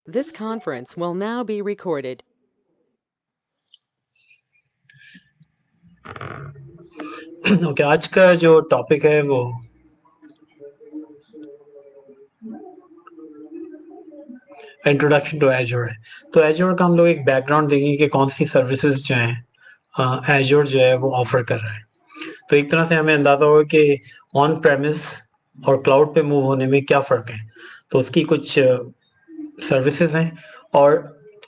This conference will now be recorded. Okay आज का जो टॉपिक है वो इंट्रोडक्शन टू एजोर है। तो एजोर का हम लोग एक बैकग्राउंड देंगे कि कौन सी सर्विसेज जो हैं एजोर जो है वो ऑफर कर रहा है। तो एक तरह से हमें अंदाजा होगा कि ऑन प्रेमिस और क्लाउड पे मूव होने में क्या फ़र्क है। तो उसकी कुछ सर्विसेज हैं और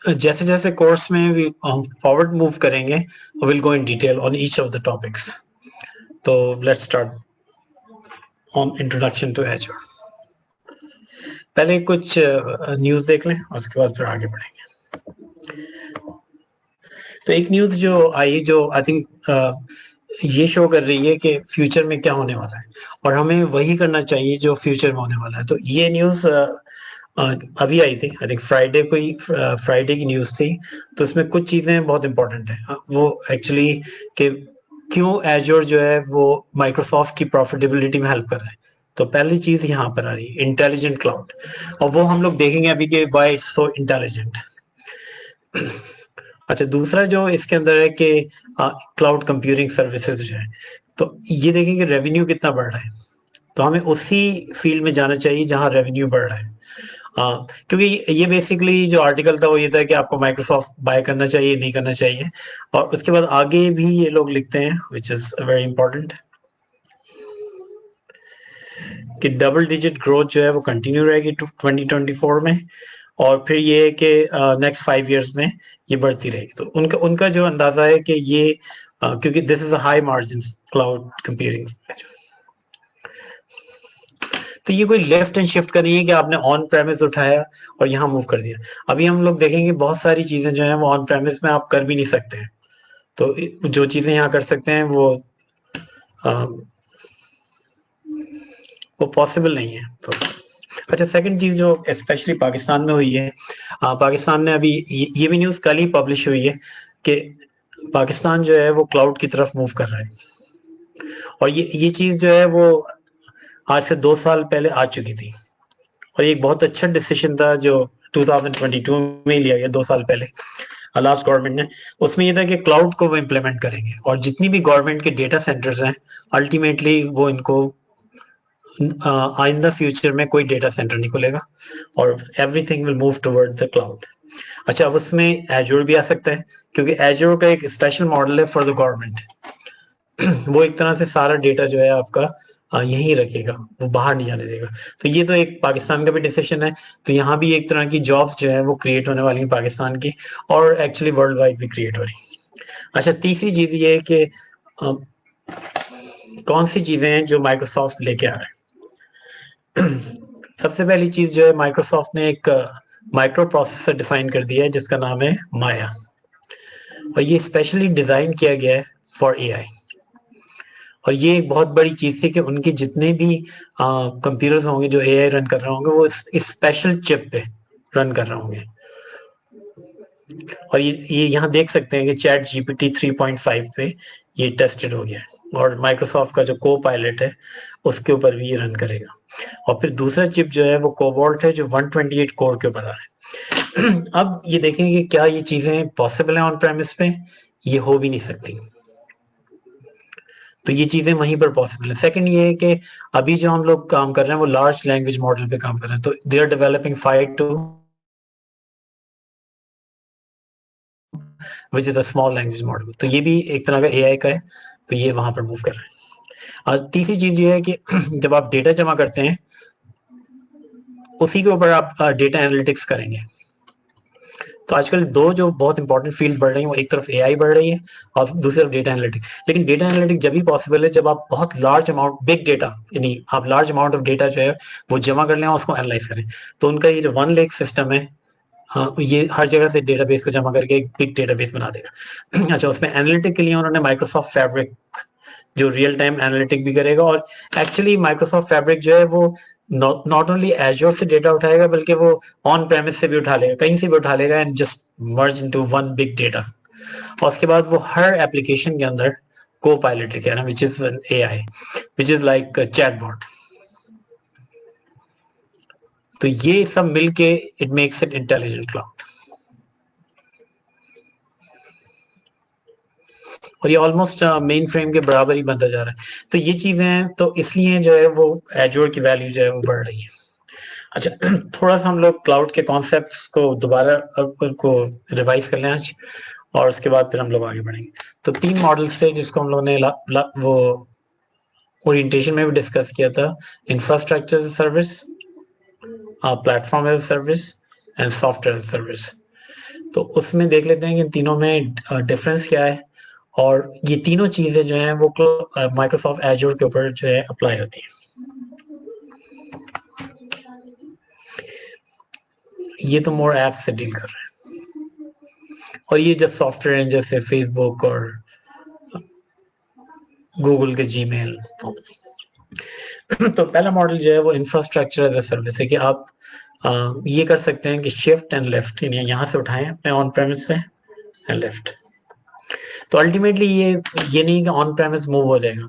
जैसे जैसे कोर्स में हम फॉरवर्ड मूव करेंगे will go in detail on each of the topics. तो let's start on introduction to Azure. पहले कुछ न्यूज़ देख लें और उसके बाद फिर आगे बढ़ेंगे। तो एक न्यूज़ जो आई जो आई थिंक ये शो कर रही है कि फ्यूचर में क्या होने वाला है और हमें वही करना चाहिए जो फ्यूचर में होने वाला है। तो ये न्यूज़ अभी आई थी, आई थिंक फ्राइडे को ही, फ्राइडे की न्यूज़ थी। तो इसमें कुछ चीज़ें बहुत इंपॉर्टेंट हैं वो एक्चुअली कि क्यों एजोर जो है वो माइक्रोसॉफ्ट की प्रॉफिटेबिलिटी में हेल्प कर रहा है। तो पहली चीज़ यहाँ पर आ रही है इंटेलिजेंट क्लाउड, और वो हम लोग देखेंगे अभी कि वाई इट्स सो इंटेलिजेंट। अच्छा, दूसरा जो इसके अंदर है कि क्लाउड कंप्यूटिंग सर्विसेज जो है, तो ये देखें कि रेवेन्यू कितना बढ़ रहा है। तो हमें उसी फील्ड में जाना चाहिए जहां रेवेन्यू बढ़ रहा है। क्योंकि ये बेसिकली जो आर्टिकल था वो ये था कि आपको माइक्रोसॉफ्ट बाय करना चाहिए, नहीं करना चाहिए। और उसके बाद आगे भी ये लोग लिखते हैं विच इज वेरी इंपॉर्टेंट कि डबल डिजिट ग्रोथ जो है वो कंटिन्यू रहेगी 2024 में, और फिर ये है कि नेक्स्ट 5 इयर्स में ये बढ़ती रहेगी। तो उनका उनका जो अंदाजा है कि ये क्योंकि this is a high margin cloud computing. तो ये कोई लेफ्ट एंड शिफ्ट का नहीं है कि आपने ऑन प्रेमिस उठाया और यहाँ मूव कर दिया। अभी हम लोग देखेंगे बहुत सारी चीजें जो है वो ऑन प्रेमिस में आप कर भी नहीं सकते हैं। तो जो चीजें यहाँ कर सकते हैं आ, वो पॉसिबल नहीं है। तो अच्छा, सेकंड चीज जो स्पेशली पाकिस्तान में हुई है, पाकिस्तान ने अभी ये भी न्यूज कल ही पब्लिश हुई है कि पाकिस्तान जो है वो क्लाउड की तरफ मूव कर रहा है। और ये चीज जो है वो आज से 2 साल पहले आ चुकी थी, और ये एक बहुत अच्छा डिसीजन था जो 2022 में लिया गया, 2 साल पहले लास्ट गवर्नमेंट ने। उसमें ये था कि क्लाउड को वो इम्प्लीमेंट करेंगे और जितनी भी गवर्नमेंट के डेटा सेंटर्स हैं अल्टीमेटली वो इनको आइंदा फ्यूचर में कोई डेटा सेंटर नहीं खुलेगा और everything will move toward the cloud. अच्छा, अब उसमें एजोर भी आ सकता है क्योंकि एजोर का एक स्पेशल मॉडल है फॉर द गवर्नमेंट। वो एक तरह से सारा डेटा जो है आपका यहीं रखेगा, वो बाहर नहीं जाने देगा। तो ये तो एक पाकिस्तान का भी डिसीजन है। तो यहाँ भी एक तरह की जॉब्स जो है वो क्रिएट होने वाली है पाकिस्तान की, और एक्चुअली वर्ल्ड वाइड भी क्रिएट हो रही। अच्छा, तीसरी चीज ये है कि कौन सी चीजें हैं जो माइक्रोसॉफ्ट लेके आ रहा है। सबसे पहली चीज जो है, माइक्रोसॉफ्ट ने एक माइक्रो प्रोसेसर डिफाइन कर दिया है जिसका नाम है माया, और ये स्पेशली डिजाइन किया गया है फॉर एआई। और ये एक बहुत बड़ी चीज थी कि उनके जितने भी कंप्यूटर्स होंगे जो एआई रन कर रहे होंगे वो इस स्पेशल चिप पे रन कर रहे होंगे। और ये यहाँ देख सकते हैं कि चैट जीपीटी 3.5 पे ये टेस्टेड हो गया है, और माइक्रोसॉफ्ट का जो को पायलट है उसके ऊपर भी ये रन करेगा। और फिर दूसरा चिप जो है वो कोबाल्ट है जो 128 कोर के ऊपर आ रहा है। अब ये देखेंगे कि क्या ये चीजें पॉसिबल है ऑन प्रेमिस पे, ये हो भी नहीं सकती। तो ये चीजें वहीं पर पॉसिबल है। सेकंड ये है कि अभी जो हम लोग काम कर रहे हैं वो लार्ज लैंग्वेज मॉडल पे काम कर रहे हैं, तो they are developing 5 which is a small language model. तो ये भी एक तरह का एआई का है, तो ये वहां पर मूव कर रहे हैं। और तीसरी चीज ये है कि जब आप डेटा जमा करते हैं उसी के ऊपर आप डेटा एनालिटिक्स करेंगे। तो आजकल दो जो बहुत इंपॉर्टेंट फील्ड बढ़ रही है, वो एक तरफ एआई बढ़ रही है और दूसरी तरफ डेटा एनालिटिक्स। लेकिन डेटा एनालिटिक्स जब भी पॉसिबल है जब आप बहुत लार्ज अमाउंट बिग डेटा, यानी आप लार्ज अमाउंट ऑफ डेटा जो है वो जमा कर लें और उसको एनालाइज करें। तो उनका ये जो वन लेक सिस्टम है, हाँ, ये हर जगह से डेटाबेस को जमा करके एक बिग डेटाबेस बना देगा। अच्छा, उसमें एनालिटिक के लिए उन्होंने माइक्रोसॉफ्ट फैब्रिक जो रियल टाइम एनालिटिक भी करेगा, और एक्चुअली माइक्रोसॉफ्ट फैब्रिक जो है वो नॉट ओनली एजोर से डेटा उठाएगा बल्कि वो ऑन प्रेमिस से भी उठा लेगा, कहीं से भी उठा लेगा and just merge into one big data. और उसके बाद वो हर एप्लीकेशन के अंदर को पायलट लिखे ना, which is AI, which is like chatbot. तो ये सब मिलके it makes it intelligent cloud. और ये ऑलमोस्ट मेन फ्रेम के बराबर ही बनता जा रहा है। तो ये चीजें हैं, तो इसलिए जो है वो एजोर की वैल्यू जो है वो बढ़ रही है। अच्छा, थोड़ा सा हम लोग क्लाउड के कॉन्सेप्ट्स को दोबारा को रिवाइज कर लें आज, और उसके बाद फिर हम लोग आगे बढ़ेंगे। तो 3 मॉडल्स थे जिसको हम लोगों ने वो ओरिएंटेशन में भी डिस्कस किया था, infrastructure as a service, platform as a service and software as a service. तो उसमें देख लेते हैं कि इन तीनों में डिफरेंस क्या है, और ये तीनों चीजें जो हैं वो माइक्रोसॉफ्ट एजोर के ऊपर जो है अप्लाई होती है। ये तो मोर ऐप से डील कर रहे हैं, और ये जो सॉफ्टवेयर हैं जैसे फेसबुक और गूगल के जीमेल। तो पहला मॉडल जो है वो इंफ्रास्ट्रक्चर एज अ सर्विस है कि आप ये कर सकते हैं कि शिफ्ट एंड लेफ्ट, यानी यहाँ से उठाएं अपने ऑन प्रेमिस से एंड लेफ्ट। तो अल्टीमेटली ये नहीं कि ऑन प्रेमिस मूव हो जाएगा,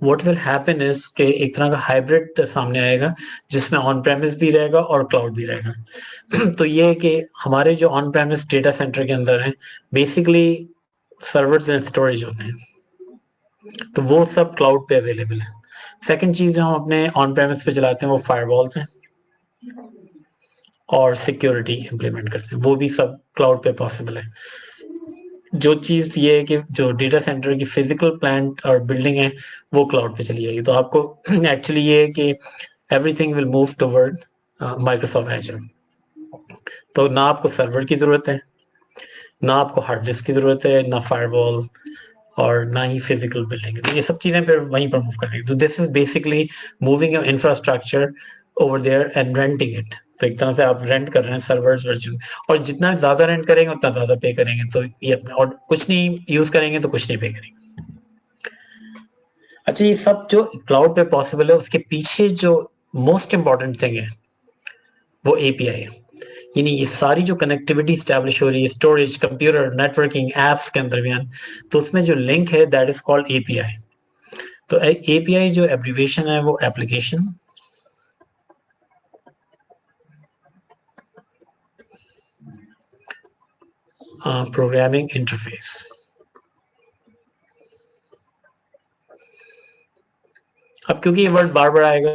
व्हाट विल हैपन इज कि एक तरह का हाइब्रिड सामने आएगा जिसमें ऑन प्रेमिस भी रहेगा और क्लाउड भी रहेगा। तो ये है कि हमारे जो ऑन प्रेमिस डेटा सेंटर के अंदर हैं बेसिकली सर्वर्स एंड स्टोरेज होते हैं, तो वो सब क्लाउड पे अवेलेबल है। सेकंड चीज जो हम अपने ऑन प्रेमिस पे चलाते हैं वो फायरवॉल्स हैं और सिक्योरिटी इंप्लीमेंट करते हैं, वो भी सब क्लाउड पे पॉसिबल है। जो चीज ये है कि जो डेटा सेंटर की फिजिकल प्लांट और बिल्डिंग है वो क्लाउड पे चली जाएगी। तो आपको एक्चुअली ये है कि everything will move toward Microsoft Azure. तो ना आपको सर्वर की जरूरत है, ना आपको हार्ड डिस्क की जरूरत है, ना फायरवॉल, और ना ही फिजिकल बिल्डिंग। तो ये सब चीजें फिर वहीं पर मूव करेंगे। तो this is basically moving your infrastructure over there and renting it. तो एक तरह से आप रेंट कर रहे हैं सर्वर्स वर्चुअल, और जितना ज्यादा रेंट करेंगे उतना ज्यादा पे करेंगे। तो ये अपने, और कुछ नहीं यूज करेंगे तो कुछ नहीं पे करेंगे। अच्छा, ये सब जो क्लाउड पे पॉसिबल है उसके पीछे जो मोस्ट इंपॉर्टेंट थिंग है वो एपीआई है। यानी ये सारी जो कनेक्टिविटी स्टैब्लिश हो रही है स्टोरेज, कंप्यूटर, नेटवर्किंग, एप्स के दरमियान, तो उसमें जो लिंक है दैट इज कॉल्ड एपीआई। तो एपीआई जो एब्रीविएशन है वो एप्लीकेशन प्रोग्रामिंग इंटरफेस। अब क्योंकि ये वर्ड बार बार आएगा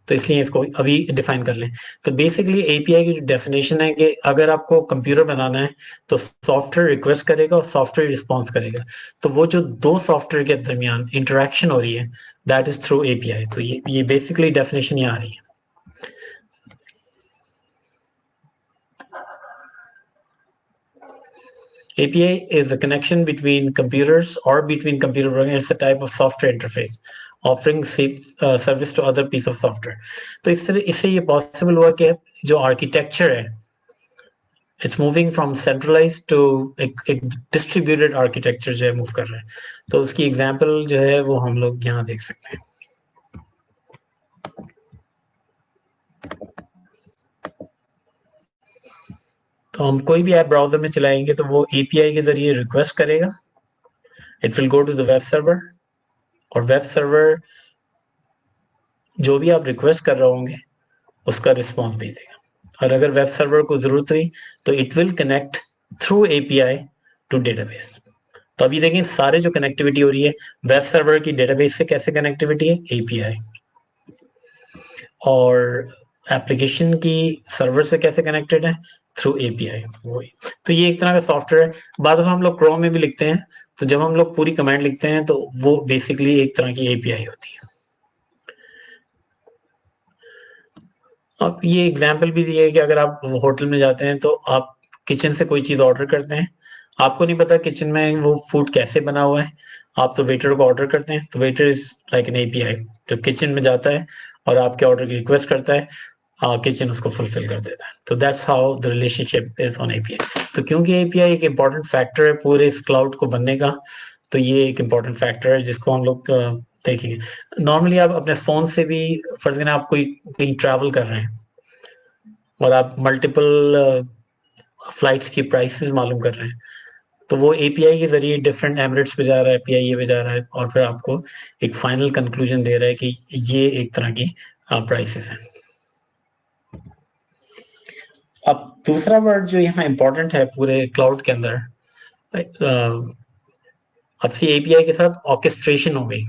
तो इसलिए इसको अभी डिफाइन कर लें। तो बेसिकली एपीआई की जो डेफिनेशन है कि अगर आपको कंप्यूटर बनाना है तो सॉफ्टवेयर रिक्वेस्ट करेगा और सॉफ्टवेयर रिस्पॉन्स करेगा। तो वो जो दो सॉफ्टवेयर के दरमियान इंटरेक्शन हो रही है दैट इज थ्रू एपीआई। तो ये बेसिकली डेफिनेशन यहाँ आ रही है। API is a connection between computers or between computer programs. It's a type of software interface offering service to other piece of software. तो इससे ये possible हुआ कि जो architecture है it's moving from centralized to एक distributed architecture जो है move कर रहा है। तो उसकी example जो है वो हम लोग यहाँ देख सकते हैं। तो हम कोई भी ऐप ब्राउजर में चलाएंगे तो वो API के जरिए रिक्वेस्ट करेगा, it will go to the web server, और वेब सर्वर जो भी आप रिक्वेस्ट कर रहे होंगे उसका रिस्पॉन्स भेजेगा। और अगर वेब सर्वर को जरूरत हुई तो it will connect through API to database. तो अभी देखें सारे जो कनेक्टिविटी हो रही है वेब सर्वर की डेटाबेस से कैसे कनेक्टिविटी है एपीआई, और एप्लीकेशन की सर्वर से कैसे कनेक्टेड है थ्रू एपीआई। तो ये एक तरह का सॉफ्टवेयर है। बाद में हम लोग क्रोम में भी लिखते हैं, तो जब हम लोग पूरी कमांड लिखते हैं तो वो बेसिकली एक तरह की एपीआई होती है। अब ये एग्जाम्पल भी दिया है कि अगर आप होटल में जाते हैं तो आप किचन से कोई चीज ऑर्डर करते हैं, आपको नहीं पता किचन में वो फूड कैसे बना हुआ है, आप तो वेटर को ऑर्डर करते हैं। तो waiter is like an API जो किचन में जाता है और आपके ऑर्डर की रिक्वेस्ट करता है, किचन उसको फुलफिल कर देता है। तो that's how the relationship is on API. तो क्योंकि एपीआई एक इंपॉर्टेंट फैक्टर है पूरे इस क्लाउड को बनने का, तो ये एक इंपॉर्टेंट फैक्टर है जिसको हम लोग देखेंगे। नॉर्मली आप अपने फोन से भी, फर्ज करें आप कोई कहीं ट्रैवल कर रहे हैं और आप मल्टीपल फ्लाइट्स की प्राइसेस मालूम कर रहे हैं, तो वो एपीआई के जरिए डिफरेंट एमिरेट्स पे जा रहा है, पीआईए पे जा रहा है, और फिर आपको एक फाइनल कंक्लूजन दे रहा है कि ये एक तरह की प्राइसेस हैं। दूसरा वर्ड जो यहाँ इंपॉर्टेंट है पूरे क्लाउड के अंदर, अब सी एपीआई के साथ ऑर्केस्ट्रेशन हो गई।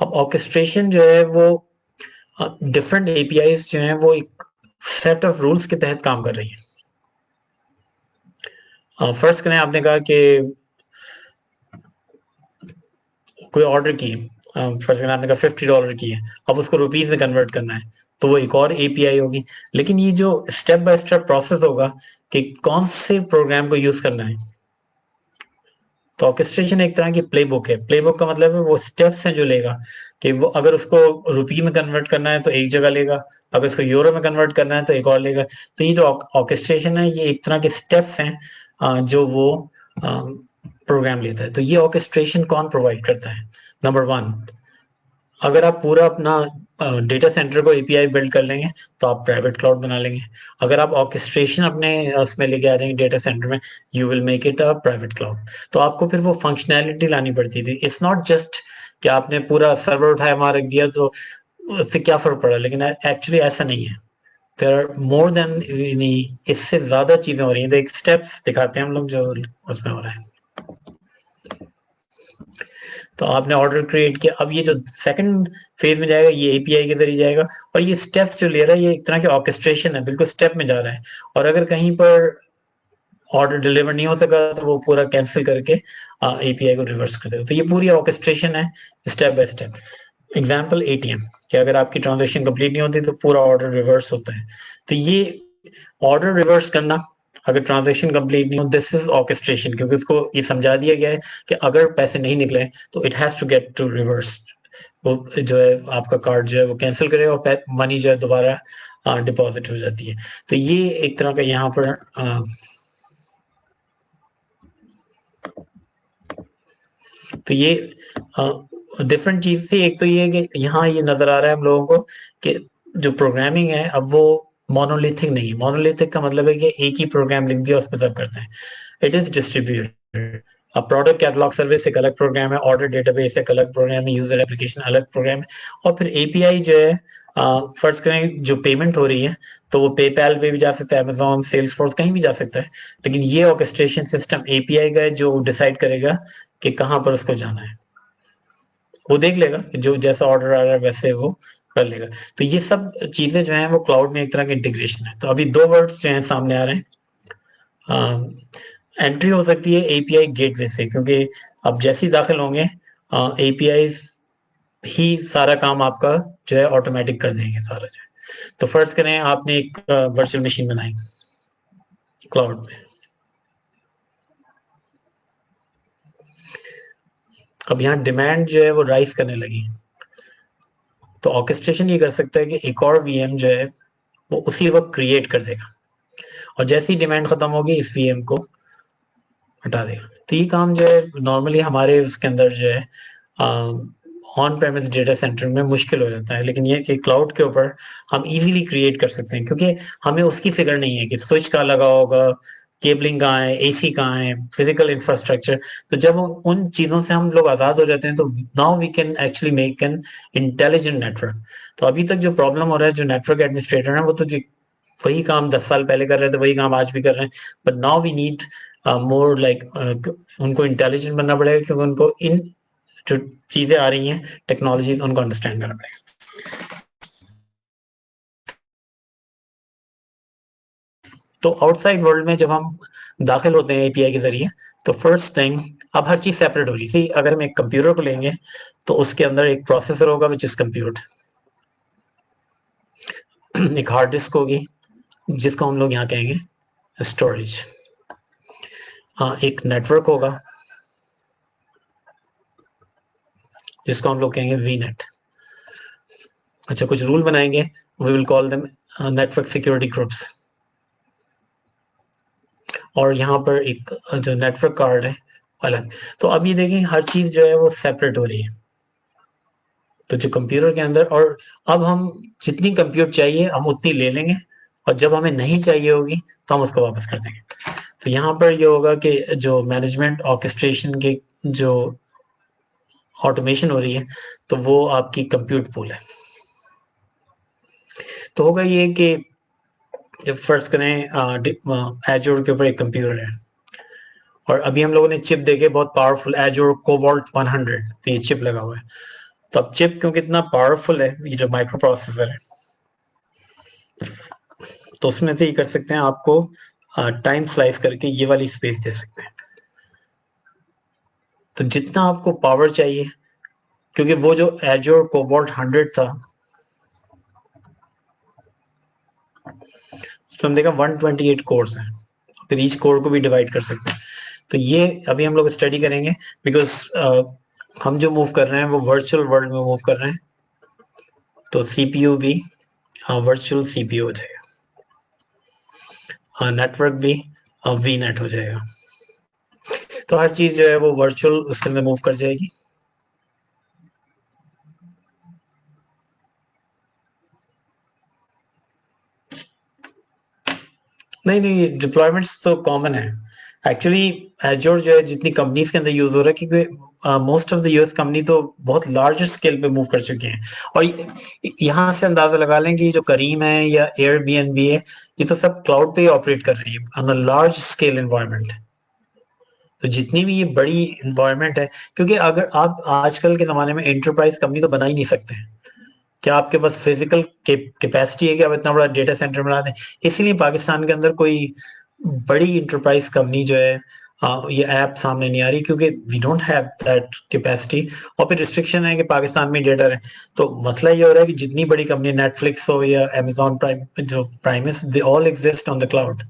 अब ऑर्केस्ट्रेशन जो है वो डिफरेंट एपीआईज जो हैं वो एक सेट ऑफ रूल्स के तहत काम कर रही हैं। फर्स्ट करें, आपने कहा कि कोई ऑर्डर की, फर्स्ट करें आपने कहा $50 की है, अब उसको रुपीज में कन्वर्ट करना है, तो वो एक और एपीआई होगी। लेकिन ये जो स्टेप बाय स्टेप प्रोसेस होगा कि कौन से प्रोग्राम को यूज करना है, तो ऑर्केस्ट्रेशन एक तरह की प्लेबुक है। प्लेबुक का मतलब है वो स्टेप्स हैं जो लेगा, कि वो अगर उसको रुपी में कन्वर्ट करना है तो एक जगह लेगा, अगर उसको यूरो में कन्वर्ट करना है तो एक और लेगा। तो ये जो ऑर्केस्ट्रेशन है ये एक तरह के स्टेप्स हैं जो वो प्रोग्राम लेता है। तो ये ऑर्केस्ट्रेशन कौन प्रोवाइड करता है? नंबर वन, अगर आप पूरा अपना डेटा सेंटर को एपीआई बिल्ड कर लेंगे तो आप प्राइवेट क्लाउड बना लेंगे। अगर आप ऑर्केस्ट्रेशन अपने उसमें लेके आ जाएंगे डेटा सेंटर में, you will make it a private cloud. तो आपको फिर वो फंक्शनैलिटी लानी पड़ती थी। इट्स नॉट जस्ट कि आपने पूरा सर्वर उठाया वहां रख दिया तो उससे क्या फर्क पड़ा, लेकिन एक्चुअली ऐसा नहीं है। देयर आर मोर देन, इससे ज्यादा चीजें हो रही हैं। तो एक स्टेप्स दिखाते हैं हम लोग जो उसमें हो रहा है। तो आपने ऑर्डर क्रिएट किया, अब ये जो सेकंड फेज में जाएगा ये एपीआई के जरिए जाएगा, और ये स्टेप्स जो ले रहा है ये एक तरह की ऑर्केस्ट्रेशन है, बिल्कुल स्टेप में जा रहा है। और अगर कहीं पर ऑर्डर डिलीवर नहीं हो सका तो वो पूरा कैंसिल करके एपीआई को रिवर्स कर देगा। तो ये पूरी ऑर्केस्ट्रेशन है step by step. Example ATM, कि अगर आपकी ट्रांजेक्शन कंप्लीट नहीं होती तो पूरा ऑर्डर रिवर्स होता है। तो ये ऑर्डर रिवर्स करना अगर ट्रांजेक्शन कंप्लीट नहीं हो, दिस इज ऑर्केस्ट्रेशन, क्योंकि उसको ये समझा दिया गया है कि अगर पैसे नहीं निकले तो it has to get to reverse. वो जो है आपका कार्ड जो है वो कैंसिल करेगा और मनी जो है दोबारा डिपॉजिट हो जाती है। तो ये एक तरह का यहाँ पर तो ये डिफरेंट चीज थी। एक तो ये है कि यहाँ ये नजर आ रहा है हम लोगों को कि जो प्रोग्रामिंग है अब वो मोनोलिथिक नहीं है। मोनोलिथिक का मतलब है कि एक ही प्रोग्राम लिख दिया उसमें सब करते हैं। It is distributed. अब प्रोडक्ट कैटलॉग सर्विस एक अलग प्रोग्राम है, ऑर्डर डेटाबेस एक अलग प्रोग्राम है, यूजर एप्लीकेशन अलग प्रोग्राम है, और फिर एपीआई जो है फर्स्ट करें जो पेमेंट हो रही है तो वो पेपैल पे भी जा सकता है, अमेजोन, सेल्सफोर्स, कहीं भी जा सकता है। लेकिन ये ऑर्केस्ट्रेशन सिस्टम एपीआई का है जो डिसाइड करेगा कि कहाँ पर उसको जाना है। वो देख लेगा कि जो जैसा ऑर्डर आ रहा है वैसे वो कर लेगा। तो ये सब चीजें जो हैं वो क्लाउड में एक तरह की इंटीग्रेशन है। तो अभी दो वर्ड्स जो हैं सामने आ रहे हैं। एंट्री हो सकती है एपीआई गेटवे से, क्योंकि अब जैसे ही दाखिल होंगे एपीआई ही सारा काम आपका जो है ऑटोमेटिक कर देंगे सारा जो है। तो फर्स्ट करें आपने एक वर्चुअल मशीन बनाई क्लाउड में, अब यहाँ डिमांड जो है वो राइज करने लगी, तो ऑर्केस्ट्रेशन ये कर सकता है कि एक और वीएम जो है वो उसी वक्त क्रिएट कर देगा, और जैसे ही डिमांड खत्म होगी इस वीएम को हटा देगा। तो ये काम जो है नॉर्मली हमारे उसके अंदर जो है ऑन प्रेमिस डेटा सेंटर में मुश्किल हो जाता है, लेकिन ये कि क्लाउड के ऊपर हम इजीली क्रिएट कर सकते हैं, क्योंकि हमें उसकी फिक्र नहीं है कि स्विच कहाँ लगा होगा, केबलिंग कहाँ है, एसी कहाँ है, फिजिकल इंफ्रास्ट्रक्चर। तो जब उन चीजों से हम लोग आजाद हो जाते हैं तो now we can actually make an intelligent network. तो अभी तक जो प्रॉब्लम हो रहा है, जो नेटवर्क एडमिनिस्ट्रेटर है वो तो वही काम 10 साल पहले कर रहे थे, वही काम आज भी कर रहे हैं, but now we need more like उनको इंटेलिजेंट बनना पड़ेगा, क्योंकि उनको इन जो चीजें आ रही हैं टेक्नोलॉजीज उनको अंडरस्टैंड करना पड़ेगा। तो आउटसाइड वर्ल्ड में जब हम दाखिल होते हैं एपीआई के जरिए, तो फर्स्ट थिंग अब हर चीज सेपरेट होगी। सी अगर हम एक कंप्यूटर को लेंगे तो उसके अंदर एक प्रोसेसर होगा विच इज कंप्यूट, एक हार्ड डिस्क होगी जिसको हम लोग यहाँ कहेंगे स्टोरेज, हाँ एक नेटवर्क होगा जिसको हम लोग कहेंगे वीनेट। अच्छा, कुछ रूल बनाएंगे, we will call them network security groups. और यहाँ पर एक जो नेटवर्क कार्ड है अलग। तो अब ये देखें हर चीज जो है वो सेपरेट हो रही है। तो जो कंप्यूटर के अंदर, और अब हम जितनी कंप्यूट चाहिए हम उतनी ले लेंगे, और जब हमें नहीं चाहिए होगी तो हम उसको वापस कर देंगे। तो यहाँ पर ये होगा कि जो मैनेजमेंट ऑर्केस्ट्रेशन के जो ऑटोमेशन हो रही है तो वो आपकी कंप्यूट पूल है। तो होगा ये कि जब फर्ज करें एजोर के ऊपर एक कंप्यूटर है और अभी हम लोगों ने चिप देखे बहुत पावरफुल एजोर कोबाल्ट 100, तो ये चिप लगा हुआ है। तो अब चिप क्योंकि इतना पावरफुल है, ये जो माइक्रो प्रोसेसर है, तो उसमें तो ये कर सकते हैं, आपको टाइम स्लाइस करके ये वाली स्पेस दे सकते हैं। तो जितना आपको पावर चाहिए, क्योंकि वो जो एजोर कोबाल्ट 100 था, उसमें हम देखा 128 कोर्स हैं, फिर ईच कोर को भी डिवाइड कर सकते हैं। तो ये अभी हम लोग स्टडी करेंगे, बिकॉज हम जो मूव कर रहे हैं वो वर्चुअल वर्ल्ड में मूव कर रहे हैं, तो सीपीयू भी वर्चुअल सीपीयू हो जाएगा, नेटवर्क भी वी नेट हो जाएगा। तो हर चीज जो है वो वर्चुअल उसके अंदर मूव कर जाएगी। नहीं नहीं, डिप्लॉयमेंट्स तो कॉमन है एक्चुअली। एजोर जो है जितनी कंपनीज के अंदर यूज हो रहा है, क्योंकि most of the US company तो बहुत लार्ज स्केल पे मूव कर चुके हैं, और यहाँ से अंदाजा लगा लें कि जो करीम है या एयरबीएनबी है, ये तो सब क्लाउड पे ही ऑपरेट कर रही है on a large scale environment. तो जितनी भी ये बड़ी इन्वायरमेंट है, क्योंकि अगर आप आजकल के ज़माने में एंटरप्राइज कंपनी तो बना ही नहीं सकते हैं, क्या आपके पास फिजिकल कैपेसिटी है कि आप इतना बड़ा डेटा सेंटर बना दें? इसलिए पाकिस्तान के अंदर कोई बड़ी इंटरप्राइज कंपनी जो है ये ऐप सामने नहीं आ रही, क्योंकि we don't have that capacity, और फिर रिस्ट्रिक्शन है कि पाकिस्तान में डेटा है। तो मसला ये हो रहा है कि जितनी बड़ी कंपनी, नेटफ्लिक्स हो या अमेजॉन प्राइम, जो Primus, they all exist on the cloud.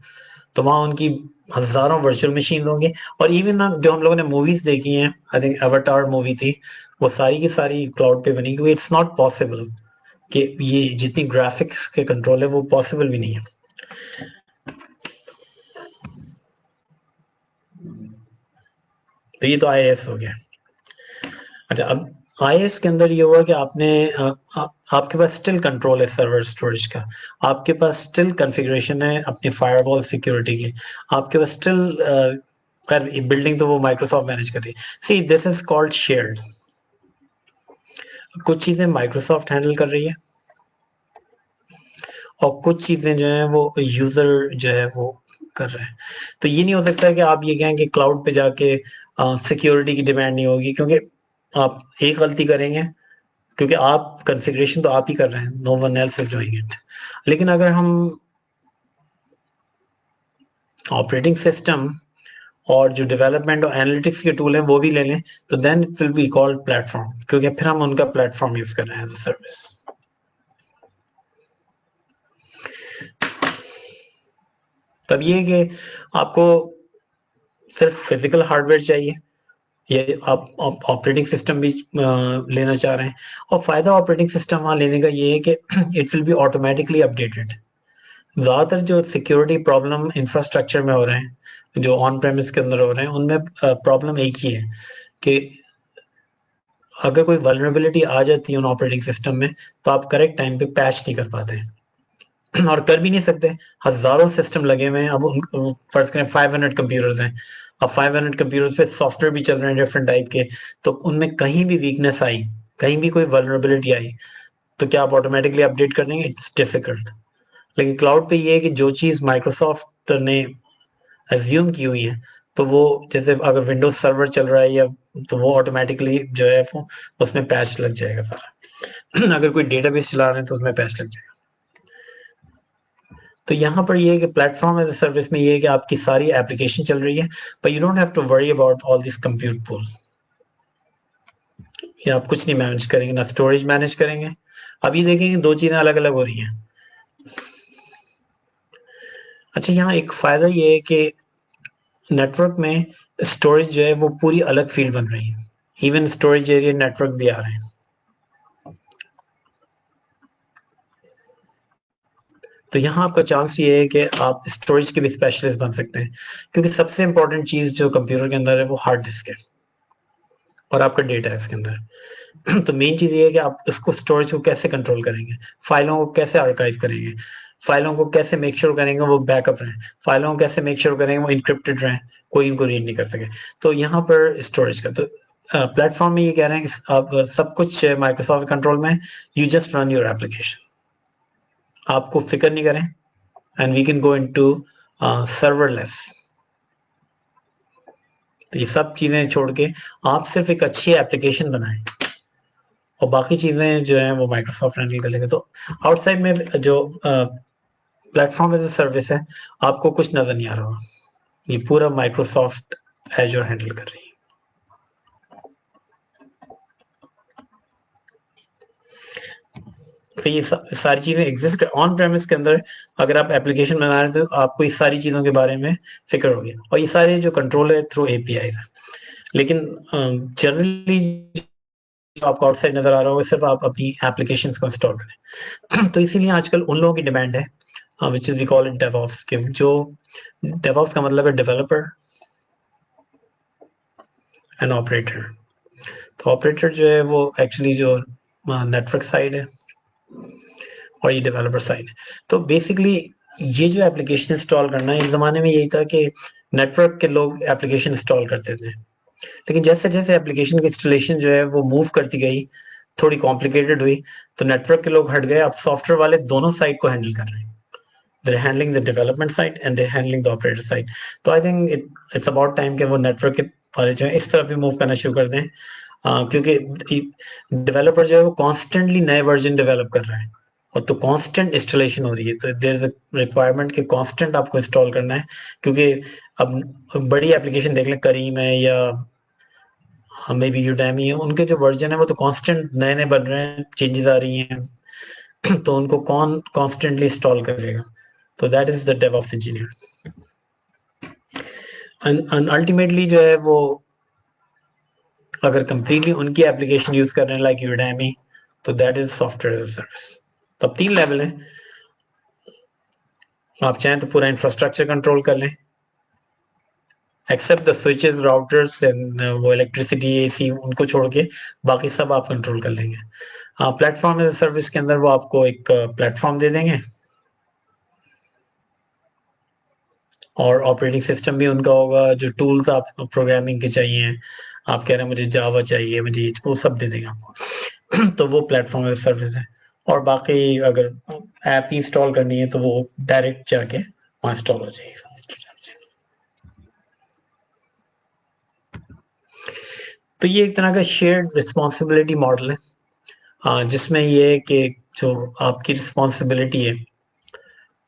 तो वहाँ उनकी हजारों वर्चुअल मशीन होंगे, और इवन जो हम लोगों ने मूवीज देखी हैं, आई थिंक अवतार मूवी थी, वो सारी की सारी क्लाउड पे बनी, क्योंकि इट्स नॉट पॉसिबल कि ये जितनी ग्राफिक्स के कंट्रोल है वो पॉसिबल भी नहीं है। तो ये तो आईएएस हो गया। अच्छा, अब आईएएस के अंदर ये हुआ कि आपने आपके पास स्टिल कंट्रोल है सर्वर स्टोरेज का, आपके पास स्टिल कॉन्फ़िगरेशन है अपनी फायरवॉल सिक्योरिटी की, आपके पास स्टिल कर बिल्डिंग तो वो माइक्रोसॉफ्ट मैनेज कर रही है। See this is called shared. कुछ चीजें माइक्रोसॉफ्ट हैंडल कर रही है और कुछ चीजें जो है वो यूजर जो है वो कर रहे हैं। तो ये नहीं हो सकता कि आप ये कहें कि क्लाउड पे जाके सिक्योरिटी की डिमांड नहीं होगी, क्योंकि आप एक गलती करेंगे, क्योंकि आप कॉन्फ़िगरेशन तो आप ही कर रहे हैं, no one else is doing it. लेकिन अगर हम ऑपरेटिंग सिस्टम और जो डेवलपमेंट और एनालिटिक्स के टूल हैं वो भी ले लें, तो then it will be called platform, क्योंकि फिर हम उनका प्लेटफॉर्म यूज कर रहे हैं एज अ सर्विस। तब ये कि आपको सिर्फ फिजिकल हार्डवेयर चाहिए, ये आप ऑपरेटिंग सिस्टम भी लेना चाह रहे हैं, और फायदा ऑपरेटिंग सिस्टम वहाँ लेने का ये है कि it will be automatically updated. ज़्यादातर जो सिक्योरिटी प्रॉब्लम इंफ्रास्ट्रक्चर में हो रहे हैं, जो ऑन प्रेमिस के अंदर हो रहे हैं, उनमें प्रॉब्लम एक ही है कि अगर कोई वल्नरेबिलिटी आ जाती है उन ऑपरेटिंग सिस्टम में, तो आप करेक्ट टाइम पे पैच नहीं कर पाते और कर भी नहीं सकते। हजारों सिस्टम लगे हुए हैं, अब फर्ज करें 500 कंप्यूटर्स हैं, अब 500 कंप्यूटर्स पे सॉफ्टवेयर भी चल रहे हैं डिफरेंट टाइप के, तो उनमें कहीं भी वीकनेस आई, कहीं भी कोई वल्नरेबिलिटी आई, तो क्या आप ऑटोमेटिकली अपडेट कर देंगे? It's difficult. लेकिन क्लाउड पे ये है कि जो चीज़ माइक्रोसॉफ्ट ने एज्यूम की हुई है, तो वो जैसे अगर विंडोज सर्वर चल रहा है या, तो वो ऑटोमेटिकली जो है वो उसमें पैच लग जाएगा सारा अगर कोई डेटाबेस चला रहे हैं तो उसमें पैच लग जाएगा। तो यहाँ पर ये है कि प्लेटफॉर्म एज अ सर्विस में ये है कि आपकी सारी एप्लीकेशन चल रही है, but you don't have to worry about all this compute pool. ये आप कुछ नहीं मैनेज करेंगे, ना स्टोरेज मैनेज करेंगे। अभी देखेंगे दो चीजें अलग अलग हो रही हैं। अच्छा, यहाँ एक फायदा ये है कि नेटवर्क में स्टोरेज जो है वो पूरी अलग फील्ड बन रही है, इवन स्टोरेज एरिया नेटवर्क भी आ रहे हैं। तो यहाँ आपका चांस ये है कि आप स्टोरेज के भी स्पेशलिस्ट बन सकते हैं, क्योंकि सबसे इंपॉर्टेंट चीज जो कंप्यूटर के अंदर है वो हार्ड डिस्क है और आपका डेटा है इसके अंदर तो मेन चीज ये है कि आप इसको स्टोरेज को कैसे कंट्रोल करेंगे, फाइलों को कैसे आर्काइव करेंगे, फाइलों को कैसे मेक श्योर करेंगे वो बैकअप रहें, फाइलों को कैसे मेक श्योर करेंगे वो इंक्रिप्टेड रहें, कोई इनको रीड नहीं कर सके। तो यहाँ पर स्टोरेज का तो प्लेटफॉर्म में ये कह रहे हैं कि आप सब कुछ माइक्रोसॉफ्ट कंट्रोल में, you just run your application, आपको फिक्र नहीं करें, and we can go into serverless. तो ये सब चीजें छोड़ के आप सिर्फ एक अच्छी एप्लीकेशन बनाएं और बाकी चीजें जो है वो माइक्रोसॉफ्ट हैंडल कर लेगा। तो आउटसाइड में जो प्लेटफॉर्म एज ए सर्विस है आपको कुछ नजर नहीं आ रहा होगा, ये पूरा माइक्रोसॉफ्ट एजूर हैंडल कर रही है। तो ये सारी चीजें एग्जिस्ट ऑन प्रेमिस के अंदर। अगर आप एप्लीकेशन बना रहे हो तो आपको इस सारी चीजों के बारे में फिक्र होगी, और ये सारे जो कंट्रोल है थ्रू एपीआई है। लेकिन जनरली आपको आउटसाइड नजर आ रहा होगा सिर्फ आप अपनी एप्लीकेशन को इंस्टॉल करें। तो इसीलिए आजकल उन लोगों की डिमांड है which is we call it DevOps, के जो डेवऑप्स का मतलब है डेवलपर एंड ऑपरेटर। तो ऑपरेटर जो है वो एक्चुअली जो नेटवर्क साइड है और ये डेवलपर साइड है। तो बेसिकली ये जो एप्लीकेशन इंस्टॉल करना है, इस जमाने में यही था कि नेटवर्क के लोग एप्लीकेशन इंस्टॉल करते थे, लेकिन जैसे जैसे एप्लीकेशन की इंस्टॉलेशन जो है वो मूव करती गई, थोड़ी कॉम्प्लिकेटेड हुई, तो नेटवर्क के लोग हट गए, अब सॉफ्टवेयर वाले दोनों साइड को हैंडल कर रहे हैं। They're handling the development side and they're handling the operator side. तो I think it's about time कि वो नेटवर्क के वाले जो है इस तरफ भी मूव करना शुरू कर दें, क्योंकि डेवलपर जो है वो कॉन्स्टेंटली नए वर्जन डेवलप कर रहा है और तो कांस्टेंट इंस्टॉलेशन हो रही है। तो देयर इज अ रिक्वायरमेंट कि कांस्टेंट आपको इंस्टॉल करना है, क्योंकि अब बड़ी एप्लीकेशन देख लें, करीम है या हमें भी यूडेमी है, उनके जो वर्जन है वो तो कांस्टेंट नए नए बन रहे हैं, चेंजेस आ रही हैं। तो उनको कौन कॉन्स्टेंटली इंस्टॉल करेगा? तो that is the DevOps engineer. And ultimately जो है वो अगर कंप्लीटली उनकी एप्लीकेशन यूज कर रहे हैं लाइक यूडेमी, तो that is software as a service. तो अब 3 लेवल है, आप चाहें तो पूरा इंफ्रास्ट्रक्चर कंट्रोल कर लें, except the switches, routers and वो इलेक्ट्रिसिटी, एसी, उनको छोड़ के बाकी सब आप कंट्रोल कर लेंगे। प्लेटफॉर्म एज अ सर्विस के अंदर वो आपको एक प्लेटफॉर्म दे देंगे और ऑपरेटिंग सिस्टम भी उनका होगा, जो टूल्स आप प्रोग्रामिंग के चाहिए, आप कह रहे हैं मुझे जावा चाहिए, मुझे वो सब दे देंगे आपको। तो वो प्लेटफॉर्म एज सर्विस है। और बाकी अगर ऐप इंस्टॉल करनी है तो वो डायरेक्ट जाके वहाँ इंस्टॉल हो जाएगी। तो ये एक तरह का शेयर्ड रिस्पॉन्सिबिलिटी मॉडल है, जिसमें ये है कि जो आपकी रिस्पॉन्सिबिलिटी है,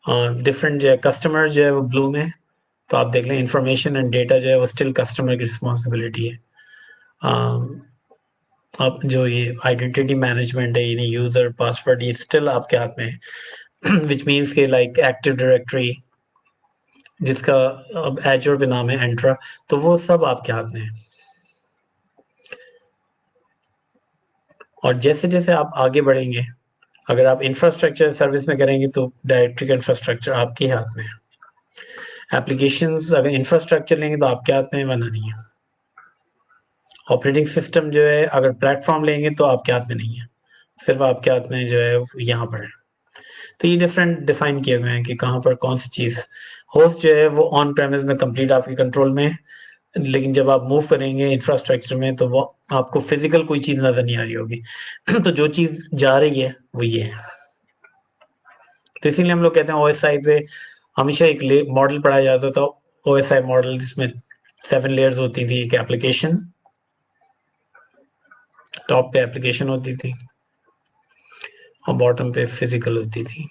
डिफरेंट जो है कस्टमर जो है वो ब्लू में, तो आप देख लें इंफॉर्मेशन एंड डेटा जो है वो स्टिल कस्टमर की रिस्पॉन्सिबिलिटी है। आप जो ये आइडेंटिटी मैनेजमेंट है, यानी यूजर पासवर्ड, ये स्टिल आपके हाथ में है। विच मीन्स के लाइक एक्टिव डायरेक्टरी, जिसका अब एजूर पे नाम है एंट्रा, तो वो सब आपके हाथ में है। और जैसे जैसे आप आगे बढ़ेंगे, अगर आप इंफ्रास्ट्रक्चर सर्विस में करेंगे तो डायरेक्टरी का इंफ्रास्ट्रक्चर आपके हाथ में है। एप्लीकेशंस अगर इंफ्रास्ट्रक्चर लेंगे तो आपके हाथ में, वरना नहीं है। ऑपरेटिंग सिस्टम जो है अगर प्लेटफॉर्म लेंगे तो आपके हाथ में नहीं है, सिर्फ आपके हाथ में जो है यहाँ पर है। तो ये डिफरेंट डिफाइन किए हुए हैं कि कहाँ पर कौन सी चीज। होस्ट जो है वो ऑन प्रेमिस में कंप्लीट आपके कंट्रोल में है, लेकिन जब आप मूव करेंगे इंफ्रास्ट्रक्चर में तो वो आपको फिजिकल कोई चीज नजर नहीं आ रही होगी। तो जो चीज जा रही है वो ये है। तो इसीलिए हम लोग कहते हैं ओएसआई पे हमेशा एक मॉडल पढ़ाया जाता था, ओएसआई मॉडल, जिसमें 7 लेयर्स होती थी। एक एप्लीकेशन, टॉप पे एप्लीकेशन होती थी और बॉटम पे फिजिकल होती थी,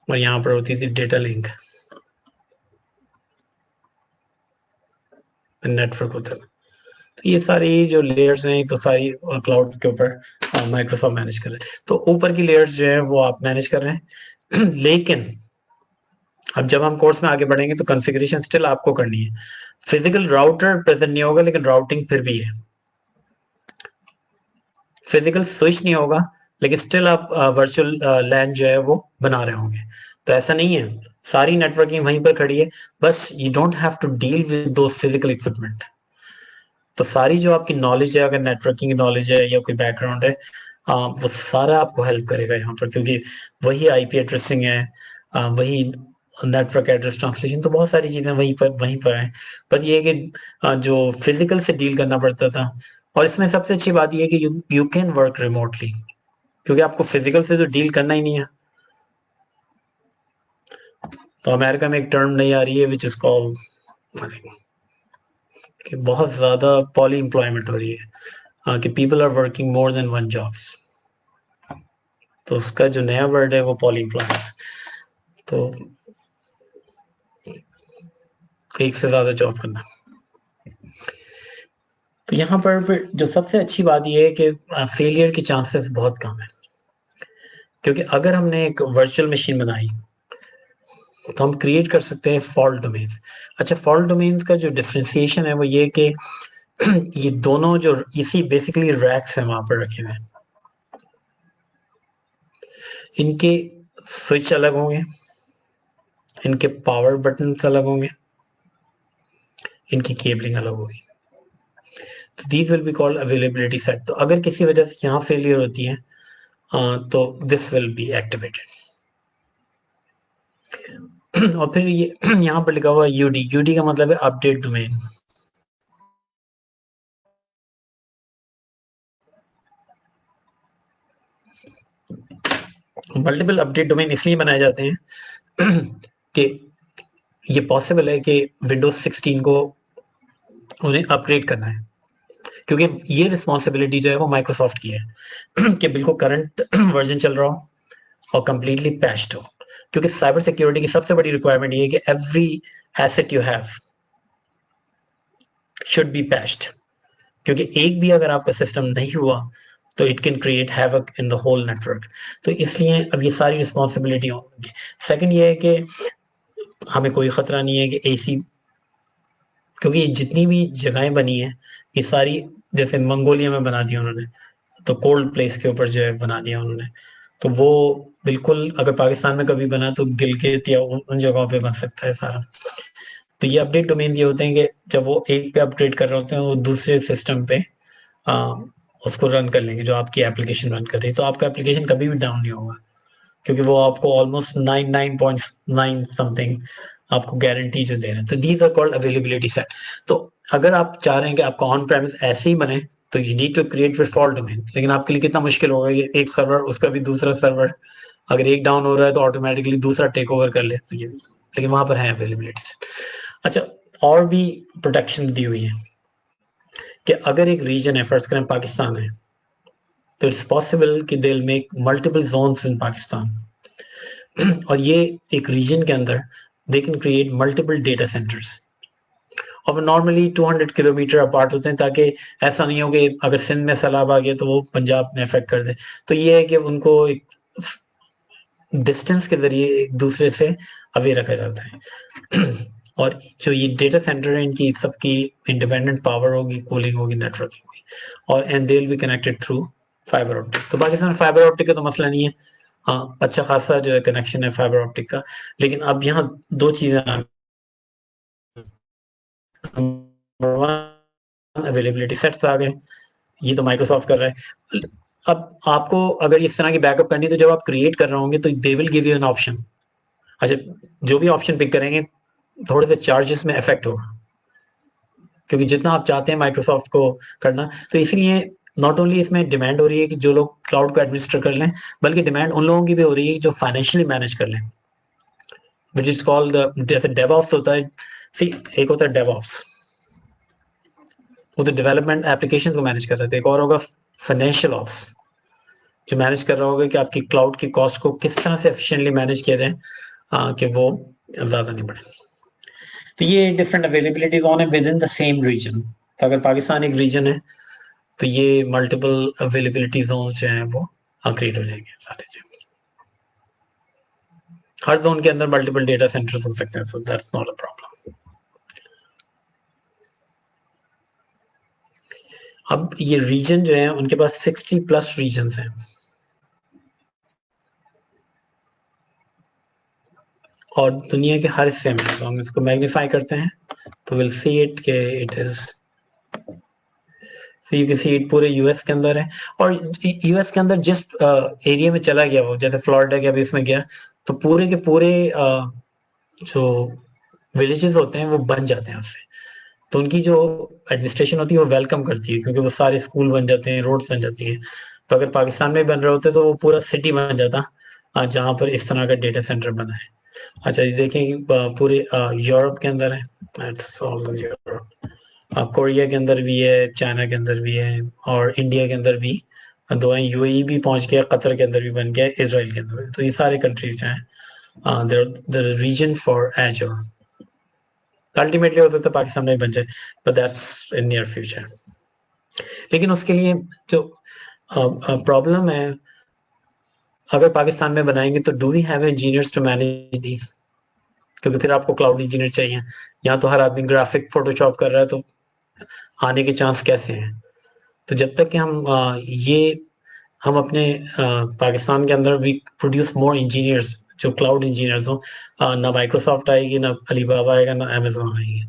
और यहाँ पर होती थी डेटा लिंक, नेटवर्क होता था। तो ये सारी जो लेयर्स हैं तो सारी क्लाउड के ऊपर माइक्रोसॉफ्ट मैनेज कर रहे हैं। तो ऊपर की लेयर्स जो है वो आप मैनेज कर रहे हैं। लेकिन अब जब हम कोर्स में आगे बढ़ेंगे तो कॉन्फ़िगरेशन स्टिल आपको करनी है। फिजिकल राउटर प्रेजेंट नहीं होगा, लेकिन राउटिंग फिर भी है। फिजिकल स्विच नहीं होगा, लेकिन स्टिल आप वर्चुअल लैन जो है वो बना रहे होंगे। तो ऐसा नहीं है, सारी नेटवर्किंग वहीं पर खड़ी है, बस you don't have to deal with those physical equipment. तो सारी जो आपकी नॉलेज है, अगर नेटवर्किंग नॉलेज है या कोई बैकग्राउंड है, वो सारा आपको हेल्प करेगा यहाँ पर, क्योंकि वही आईपी एड्रेसिंग है, वही नेटवर्क एड्रेस ट्रांसलेशन, तो बहुत सारी चीजें वहीं पर है। बस ये है कि जो फिजिकल से डील करना पड़ता था, और इसमें सबसे अच्छी बात ये है कि यू कैन वर्क रिमोटली, क्योंकि आपको फिजिकल से तो डील करना ही नहीं है। तो अमेरिका में एक टर्म नहीं आ रही है विच इज कॉल्ड कि बहुत ज़्यादा पॉली एम्प्लॉयमेंट हो रही है, कि people are working more than one jobs. तो उसका जो नया वर्ड है वो पॉली एम्प्लॉयमेंट, तो एक से ज़्यादा जॉब करना। तो यहाँ पर जो सबसे अच्छी बात ये है कि फेलियर के चांसेस बहुत कम है, क्योंकि अगर हमने एक वर्चुअल मशीन बनाई तो हम क्रिएट कर सकते हैं फॉल्ट डोमेन्स। अच्छा, फॉल्ट डोमेन्स का जो डिफरेंशिएशन है वो ये कि ये दोनों जो इसी बेसिकली रैक्स हैं वहां पर रखे हुए हैं, इनके स्विच अलग होंगे, इनके पावर बटन अलग होंगे, इनकी केबलिंग अलग होगी। तो these will be called availability set. तो अगर किसी वजह से यहाँ फेलियर होती है तो दिस विल बी एक्टिवेटेड। और फिर ये यहाँ पर लिखा हुआ है यूडी। यूडी का मतलब है update domain. Multiple update domain इसलिए बनाए जाते हैं कि ये पॉसिबल है कि विंडोज 16 को उन्हें अपग्रेड करना है, क्योंकि ये रिस्पॉन्सिबिलिटी जो है वो माइक्रोसॉफ्ट की है कि बिल्कुल करंट वर्जन चल रहा हो और कंप्लीटली पैच्ड हो। क्योंकि साइबर सिक्योरिटी की सबसे बड़ी रिक्वायरमेंट ये है कि every asset you have should be patched, क्योंकि एक भी अगर आपका सिस्टम नहीं हुआ तो it can create havoc in the whole network. तो इसलिए अब ये सारी रिस्पॉन्सिबिलिटी होंगी। सेकंड ये है कि हमें कोई खतरा नहीं है कि एसी, क्योंकि जितनी भी जगहें बनी है ये सारी जैसे मंगोलिया में बना दिया उन्होंने, तो कोल्ड प्लेस के ऊपर जो है बना दिया उन्होंने, तो वो बिल्कुल अगर पाकिस्तान में कभी बना तो गिलगित या उन जगहों पे बन सकता है सारा। तो ये अपडेट डोमेन ये होते हैं कि जब वो एक पे अपडेट कर रहे होते हैं वो दूसरे सिस्टम पे उसको रन कर लेंगे, जो आपकी एप्लीकेशन रन कर रही है। तो आपका एप्लीकेशन कभी भी डाउन नहीं होगा, क्योंकि वो आपको ऑलमोस्ट 99.9 समथिंग आपको गारंटी जो दे रहे हैं। तो these are called availability set. तो अगर आप चाह रहे हैं कि आपका ऑन प्रेमिस ऐसे ही बने तो you need to create with fault domain, लेकिन आपके लिए कितना मुश्किल होगा ये एक सर्वर उसका भी दूसरा सर्वर, अगर एक डाउन हो रहा है तो ऑटोमेटिकली दूसरा टेक ओवर कर ले, तो ये भी, लेकिन वहां पर है अवेलेबिलिटी सेट। अच्छा, और भी प्रोटेक्शन दी हुई है कि अगर एक रीजन है, फर्स्ट करें पाकिस्तान है, तो इट्स पॉसिबल कि they will make multiple zones in Pakistan और ये एक रीजन के अंदर they can create multiple data centres और नॉर्मली 200 किलोमीटर अपार्ट होते हैं, ताकि ऐसा नहीं हो कि अगर सिंध में सैलाब आ गया तो वो पंजाब में अफेक्ट कर दे। तो ये है कि उनको एक डिस्टेंस के जरिए एक दूसरे से अवे रखा जाता है और जो ये डेटा सेंटर है इनकी सबकी इंडिपेंडेंट पावर होगी, कूलिंग होगी, नेटवर्किंग होगी, और and they will be connected through fibre optic. तो पाकिस्तान में फाइबर ऑप्टिक का तो मसला नहीं है, हाँ अच्छा खासा जो है कनेक्शन है फाइबर ऑप्टिक का। लेकिन अब यहाँ दो चीजें आ अवेलेबिलिटी सेट्स आ गए, ये तो माइक्रोसॉफ्ट कर रहा है। अब आपको अगर इस तरह की बैकअप करनी है तो जब आप क्रिएट कर रहे होंगे तो दे will give you an option. अच्छा, जो भी ऑप्शन पिक करेंगे थोड़े से चार्जेस में इफेक्ट होगा, क्योंकि जितना आप चाहते हैं माइक्रोसॉफ्ट को करना, तो इसलिए नॉट ओनली इसमें डिमांड हो रही है कि जो लोग क्लाउड को एडमिनिस्टर कर लें, बल्कि डिमांड उन लोगों की भी हो रही है जो फाइनेंशियली मैनेज कर लें, विच इज कॉल्ड, जैसे डेवऑप्स होता है, सी एक होता है डेवऑप्स, वो तो डेवलपमेंट एप्लीकेशन को मैनेज कर रहे थे, एक और होगा फाइनेंशियल ऑप्स जो मैनेज कर रहा होगा कि आपकी क्लाउड की कॉस्ट को किस तरह से एफिशिएंटली मैनेज किया जाए कि वो ज्यादा नहीं बढ़े। तो ये डिफरेंट अवेलेबिलिटी जोन है within the same region. तो अगर पाकिस्तान एक रीजन है तो ये मल्टीपल अवेलेबिलिटी जोन जो हैं वो क्रिएट हो जाएंगे सारे जो, हर जोन के अंदर मल्टीपल डेटा सेंटर्स हो सकते हैं, so that's not a problem. अब ये रीजन जो है उनके पास 60+ रीजन हैं, और दुनिया के हर हिस्से में। तो हम इसको मैग्नीफाई करते हैं तो विल सी इट के it is, so you can see it पूरे यूएस के अंदर है, और यूएस के अंदर जिस एरिया में चला गया वो, जैसे फ्लोरिडा के अभी इसमें गया, तो पूरे के पूरे जो विलेजेस होते हैं वो बन जाते हैं उससे। तो उनकी जो एडमिनिस्ट्रेशन होती है वो वेलकम करती है, क्योंकि वो सारे स्कूल बन जाते हैं, रोड्स बन जाती हैं। तो अगर पाकिस्तान में बन रहे होते तो वो पूरा सिटी बन जाता जहाँ पर इस तरह का डेटा सेंटर बना है। अच्छा ये देखें कि पूरे यूरोप के अंदर है, इट्स ऑल यूरोप, कोरिया के अंदर भी है, चाइना के अंदर भी है, और इंडिया के अंदर भी दो हैं, यूएई भी पहुंच गया, कतर के अंदर भी बन गया, इसराइल के अंदर, तो ये सारे कंट्रीज जो हैं the region for Azure. Ultimately होता तो पाकिस्तान में बन जाए, but that's in near future. लेकिन उसके लिए जो प्रॉब्लम है, अगर पाकिस्तान में बनाएंगे तो do we have engineers to manage these, क्योंकि फिर आपको क्लाउड इंजीनियर चाहिए। यहाँ तो हर आदमी ग्राफिक फोटोशॉप कर रहा है, तो आने के चांस कैसे हैं? तो जब तक कि हम अपने पाकिस्तान के अंदर वी प्रोड्यूस मोर इंजीनियर्स, जो क्लाउड इंजीनियर्स हो, ना माइक्रोसॉफ्ट आएगी, ना अलीबाबा आएगा, ना अमेजोन आएगी।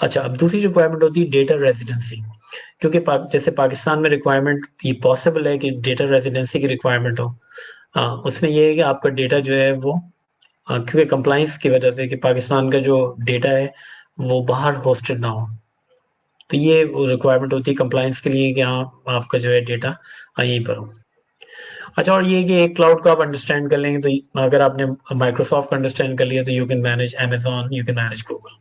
अच्छा, अब दूसरी रिक्वायरमेंट होती है डेटा रेजिडेंसी, क्योंकि जैसे पाकिस्तान में रिक्वायरमेंट ये पॉसिबल है कि डेटा रेजिडेंसी की रिक्वायरमेंट हो। उसमें ये है कि आपका डेटा जो है वो क्योंकि कंप्लाइंस की वजह से कि पाकिस्तान का जो डेटा है वो बाहर होस्टेड ना हो, तो ये रिक्वायरमेंट होती है कंप्लाइंस के लिए कि हाँ आपका जो है डेटा यहीं पर हो। अच्छा, और ये कि एक क्लाउड को आप अंडरस्टैंड कर लेंगे, तो अगर आपने माइक्रोसॉफ्ट को अंडरस्टैंड कर लिया तो you can manage Amazon, you can manage Google.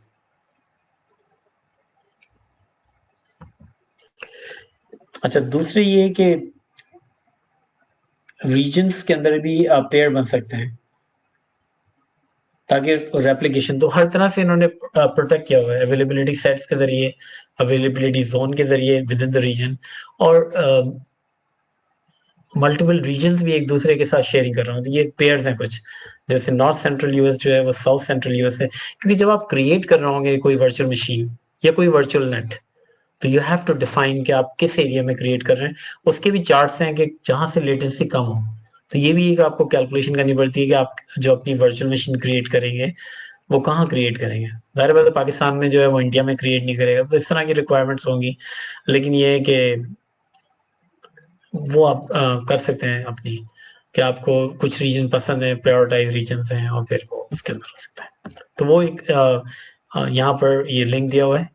अच्छा, दूसरी ये कि रीजन्स के अंदर भी पेयर बन सकते हैं, ताकि रेप्लिकेशन तो हर तरह से इन्होंने प्रोटेक्ट किया हुआ है, अवेलेबिलिटी सेट्स के जरिए, अवेलेबिलिटी जोन के जरिए विद इन द रीजन, और मल्टीपल रीजन्स भी एक दूसरे के साथ शेयरिंग कर रहे हैं, तो ये पेयर्स हैं कुछ, जैसे नॉर्थ सेंट्रल यूएस जो है वो साउथ सेंट्रल यूएस है, क्योंकि जब आप क्रिएट कर रहे होंगे कोई वर्चुअल मशीन या कोई वर्चुअल नेट, तो यू हैव टू डिफाइन कि आप किस एरिया में क्रिएट कर रहे हैं। उसके भी चार्ट्स हैं कि जहां से लेटेंसी कम हो, तो ये भी एक आपको कैलकुलेशन करनी पड़ती है कि आप जो अपनी वर्चुअल मशीन क्रिएट करेंगे वो कहाँ क्रिएट करेंगे। जाहिर बात है पाकिस्तान में जो है वो इंडिया में क्रिएट नहीं करेगा, तो इस तरह की रिक्वायरमेंट्स होंगी। लेकिन ये है कि वो आप कर सकते हैं अपनी, कि आपको कुछ रीजन पसंद है, प्रायोरिटाइज रीजन हैं, और फिर वो उसके अंदर हो सकता है। तो वो एक यहाँ पर ये लिंक दिया हुआ है,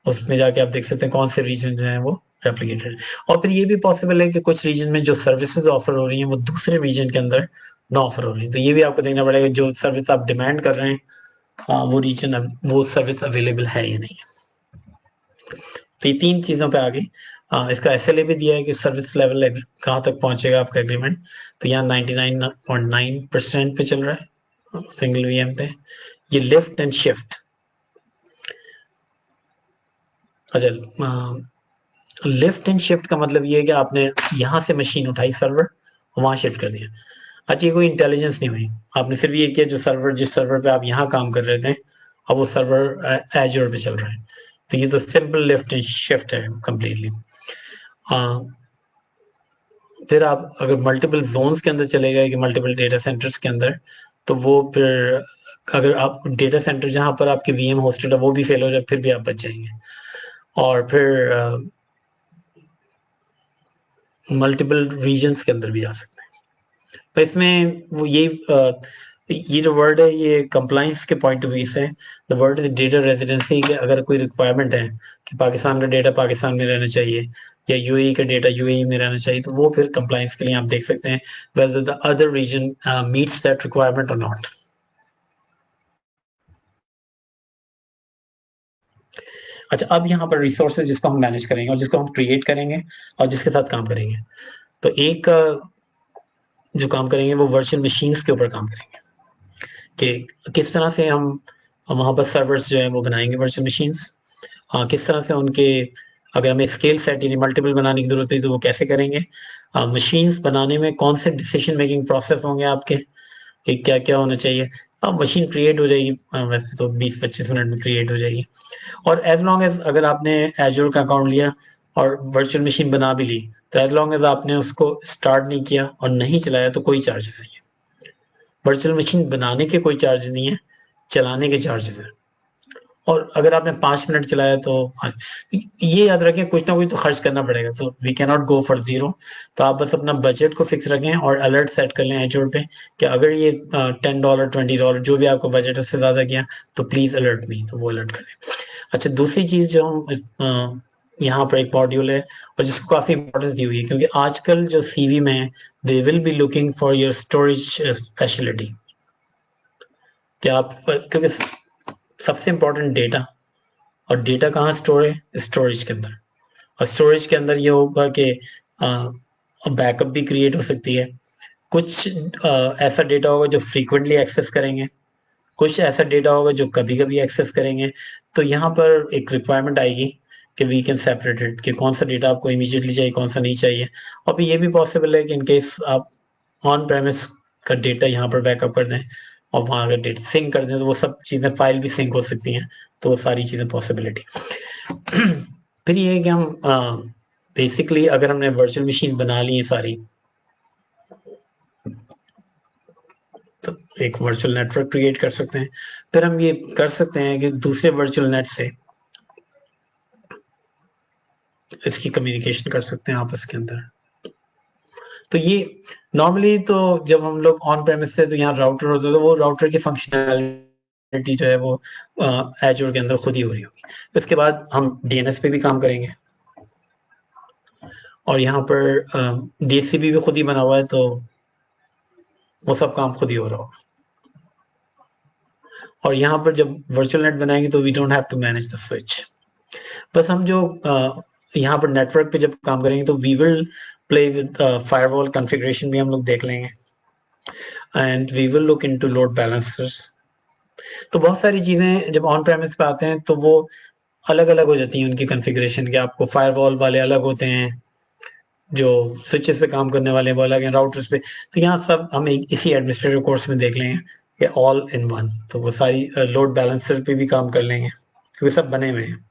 उसमें जाके आप देख सकते हैं कौन से रीजन जो है वो रेप्लिकेटेड। और फिर ये भी पॉसिबल है कि कुछ रीजन में जो सर्विसेज ऑफर हो रही हैं वो दूसरे रीजन के अंदर ना ऑफर हो रही है, तो ये भी आपको देखना पड़ेगा जो सर्विस आप डिमांड कर रहे हैं वो रीजन वो सर्विस अवेलेबल है या नहीं है। तो ये तीन चीजों पे आगे इसका एसएलए भी दिया है कि सर्विस लेवल कहाँ तक पहुंचेगा आपका एग्रीमेंट। तो यहाँ 99.9% पे चल रहा है सिंगल वीएम पे। ये लिफ्ट एंड शिफ्ट, अच्छा लिफ्ट एंड शिफ्ट का मतलब ये है कि आपने यहाँ से मशीन उठाई सर्वर, वहां शिफ्ट कर दिया। अच्छा, ये कोई इंटेलिजेंस नहीं हुई, आपने सिर्फ ये किया जो सर्वर जिस सर्वर पे आप यहाँ काम कर रहे थे अब वो सर्वर एजोर पे चल रहा है, तो ये तो सिंपल लिफ्ट एंड शिफ्ट है कम्प्लीटली। फिर आप अगर मल्टीपल जोन्स के अंदर चले गए कि मल्टीपल डेटा सेंटर्स के अंदर, तो वो फिर अगर आप डेटा सेंटर जहां पर आपकी वीएम होस्टेड है वो भी फेल हो जाए फिर भी आप बच जाएंगे। और फिर मल्टीपल रीजन्स के अंदर भी जा सकते हैं। तो इसमें वो ये जो वर्ड है ये कंप्लाइंस के पॉइंट ऑफ व्यू से, the word is data residency, के अगर कोई रिक्वायरमेंट है कि पाकिस्तान का डेटा पाकिस्तान में रहना चाहिए या यूएई का डेटा यूएई में रहना चाहिए, तो वो फिर कंप्लाइंस के लिए आप देख सकते हैं whether the other region meets that requirement और नॉट। अच्छा, अब यहाँ पर रिसोर्सेज जिसको हम मैनेज करेंगे और जिसको हम क्रिएट करेंगे और जिसके साथ काम करेंगे, तो एक जो काम करेंगे वो वर्चुअल मशीन्स के ऊपर काम करेंगे कि किस तरह से हम वहाँ पर सर्वर्स जो है वो बनाएंगे वर्चुअल मशीन्स, किस तरह से उनके अगर हमें स्केल सेट यानी मल्टीपल बनाने की जरूरत है तो वो कैसे करेंगे, मशीन्स बनाने में कौन से डिसीजन मेकिंग प्रोसेस होंगे आपके कि क्या क्या होना चाहिए। अब मशीन क्रिएट हो जाएगी वैसे तो 20-25 मिनट में क्रिएट हो जाएगी, और एज लॉन्ग एज अगर आपने एजोर का अकाउंट लिया और वर्चुअल मशीन बना भी ली, तो एज लॉन्ग एज आपने उसको स्टार्ट नहीं किया और नहीं चलाया तो कोई चार्जेस नहीं है। वर्चुअल मशीन बनाने के कोई चार्ज नहीं है, चलाने के चार्जेस हैं। और अगर आपने 5 मिनट चलाया तो ये याद रखें कुछ ना कुछ तो खर्च करना पड़ेगा, तो we can not go for zero. तो आप बस अपना बजट को फिक्स रखें और अलर्ट सेट कर लें एजोर पे कि अगर ये $10 $20 जो भी आपको बजट उससे ज़्यादा किया तो प्लीज़ अलर्ट मी, तो वो अलर्ट कर दें। अच्छा, दूसरी चीज़ जो हम यहाँ पर एक मॉड्यूल है और जिसको काफी इंपॉर्टेंस दी हुई है, क्योंकि आजकल जो सीवी में है दे will be looking for your storage speciality, कि आप, क्योंकि सबसे इंपॉर्टेंट डेटा, और डेटा कहाँ स्टोर है, स्टोरेज के अंदर। और स्टोरेज के अंदर ये होगा कि बैकअप भी क्रिएट हो सकती है, कुछ ऐसा डेटा होगा जो फ्रीक्वेंटली एक्सेस करेंगे, कुछ ऐसा डेटा होगा जो कभी कभी एक्सेस करेंगे। तो यहाँ पर एक रिक्वायरमेंट आएगी कि वी कैन सेपरेट इट, कि कौन सा डेटा आपको इमीडिएटली चाहिए, कौन सा नहीं चाहिए। और फिर ये भी पॉसिबल है कि इनकेस आप ऑन प्रेमिस का डेटा यहाँ पर बैकअप कर दें और वहाँ का डेटा सिंक कर दें, तो वो सब चीज़ें फाइल भी सिंक हो सकती हैं। तो वो सारी चीज़ें पॉसिबिलिटी। फिर ये है कि हम बेसिकली अगर हमने वर्चुअल मशीन बना ली है सारी, तो एक वर्चुअल नेटवर्क क्रिएट कर सकते हैं। फिर हम ये कर सकते हैं कि दूसरे वर्चुअल नेट से इसकी कम्युनिकेशन कर सकते हैं आपस के अंदर। तो ये नॉर्मली तो जब हम लोग ऑन प्रेमिस से, तो यहाँ राउटर होता है, तो वो राउटर की फंक्शनैलिटी जो है वो एजूर के अंदर खुद ही हो रही होगी। उसके बाद हम डीएनएस पे भी काम करेंगे, और यहाँ पर डीएचसीपी भी खुद ही बना हुआ है, तो वो सब काम खुद ही हो रहा होगा। और यहाँ पर जब वर्चुअल नेट बनाएंगे तो we don't have to manage the switch. बस हम जो यहाँ पर नेटवर्क पे जब काम करेंगे तो we will play with firewall configuration भी हम लोग देख लेंगे, and we will look into load balancers. तो बहुत सारी चीजें जब ऑन प्रेमिस पे आते हैं तो वो अलग अलग हो जाती हैं उनकी कॉन्फ़िगरेशन, के आपको फायरवॉल वाले अलग होते हैं, जो स्विचेस पे काम करने वाले वो अलग हैं, राउटर्स पे। तो यहाँ सब हम एक इसी एडमिनिस्ट्रेटिव कोर्स में देख लेंगे कि ऑल इन वन, तो वो सारी लोड बैलेंसर पे भी काम कर लेंगे क्योंकि सब बने हुए हैं।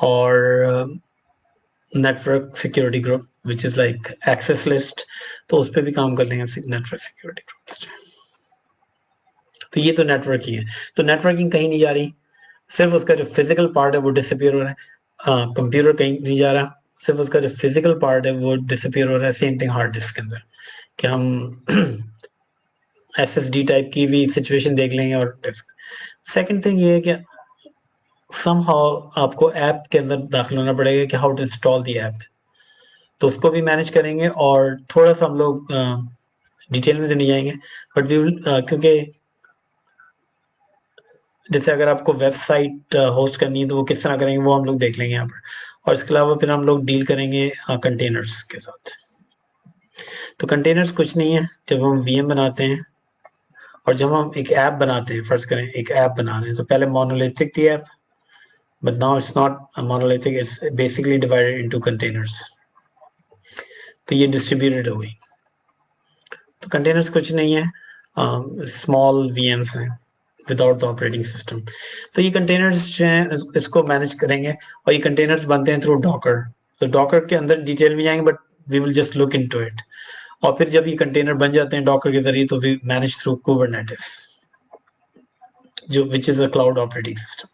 और network security group which is like access list, तो उस पर भी काम कर लेंगे नेटवर्क सिक्योरिटी ग्रुप। तो ये तो नेटवर्क ही है। तो नेटवर्किंग कहीं नहीं जा रही, सिर्फ उसका जो फिजिकल पार्ट है वो डिसअपियर हो रहा है। कंप्यूटर कहीं नहीं जा रहा, सिर्फ उसका जो फिजिकल पार्ट है वो डिसअपियर हो रहा है। सेम थिंग हार्ड डिस्क के अंदर, कि हम SSD टाइप की भी सिचुएशन देख लेंगे। और सेकंड थिंग ये है कि समहाउ आपको ऐप के अंदर दाखिल होना पड़ेगा कि how to install the app, तो उसको भी मैनेज करेंगे। और थोड़ा सा हम लोग डिटेल में तो नहीं जाएंगे, बट वी विल, क्योंकि जैसे अगर आपको वेबसाइट होस्ट करनी है तो वो किस तरह करेंगे वो हम लोग देख लेंगे यहाँ पर। और इसके अलावा फिर हम लोग डील करेंगे कंटेनर्स के साथ। तो कंटेनर्स कुछ नहीं है, जब हम VM बनाते हैं और जब हम एक ऐप बनाते हैं, फर्ज करें एक ऐप बना रहे हैं, तो पहले मोनोलिथिक थी app, but now it's not monolithic, it's basically divided into containers. तो ये डिस्ट्रीब्यूटेड हो गई। तो कंटेनर्स कुछ नहीं है, स्मॉल VMs हैं विदाउट द ऑपरेटिंग सिस्टम। तो ये कंटेनर्स जो हैं इसको मैनेज करेंगे, और ये कंटेनर्स बनते हैं थ्रू डॉकर। तो डॉकर के अंदर डिटेल में जाएंगे, but we will just look into it. और फिर जब ये कंटेनर बन जाते हैं डॉकर के जरिए, तो वी मैनेज थ्रू कुबरनेटिस, जो विच is a cloud operating system.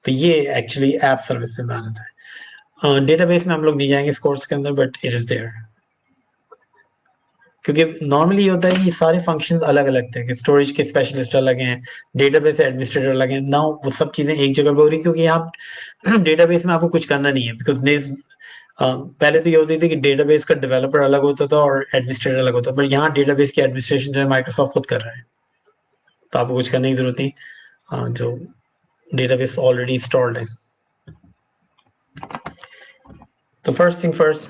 तो ये एक्चुअली ऐप सर्विसेज आ जाता है। डेटाबेस में हम लोग नहीं जाएंगे इस कोर्स के अंदर, बट इट इज देयर, क्योंकि नॉर्मली ये होता है कि सारे फंक्शंस अलग अलग थे, कि स्टोरेज के स्पेशलिस्ट अलग हैं, डेटाबेस एडमिनिस्ट्रेटर अलग हैं। नाउ वो सब चीजें एक जगह पे हो रही है, क्योंकि यहाँ डेटाबेस में आपको कुछ करना नहीं है, बिकॉज पहले तो ये होती थी कि डेटाबेस का डेवलपर अलग होता था और एडमिनिस्ट्रेटर अलग होता था, पर यहाँ डेटाबेस की एडमिनिस्ट्रेशन जो है माइक्रोसॉफ्ट खुद कर रहा है, तो आपको कुछ करने की जरूरत नहीं, जो डेटाबेस ऑलरेडी इंस्टॉल्ड है। तो फर्स्ट थिंग फर्स्ट,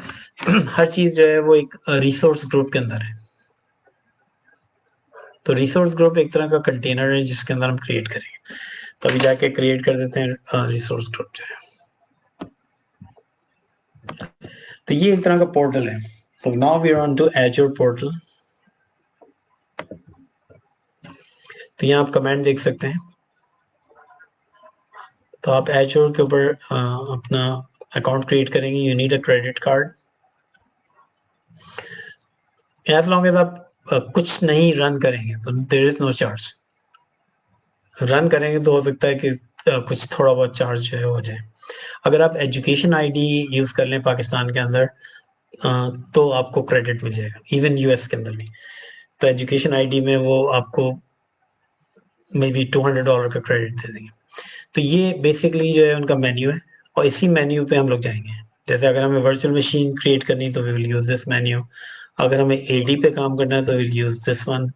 हर चीज जो है वो एक रिसोर्स ग्रुप के अंदर है। तो रिसोर्स ग्रुप एक तरह का कंटेनर है जिसके अंदर हम क्रिएट करेंगे। तो अभी जाके क्रिएट कर देते हैं रिसोर्स ग्रुप जो है। तो ये एक तरह का पोर्टल है। तो now we are on to Azure portal. तो यहाँ आप कमेंट देख सकते हैं। तो आप एज्योर के ऊपर अपना अकाउंट क्रिएट करेंगे। You need a credit card. As long as आप कुछ नहीं रन करेंगे तो there is no charge. Run करेंगे तो हो सकता है कि कुछ थोड़ा बहुत चार्ज जो है हो जाए। अगर आप एजुकेशन आईडी यूज कर लें पाकिस्तान के अंदर, तो आपको क्रेडिट मिल जाएगा, इवन US के अंदर भी। तो एजुकेशन आईडी में वो आपको मे बी $200 का क्रेडिट दे देंगे। तो ये बेसिकली जो है उनका मेन्यू है और इसी मेन्यू पे हम लोग जाएंगे। जैसे अगर हमें वर्चुअल मशीन क्रिएट करनी है तो we will use this menu, अगर हमें एडी पे काम करना है तो will use this one,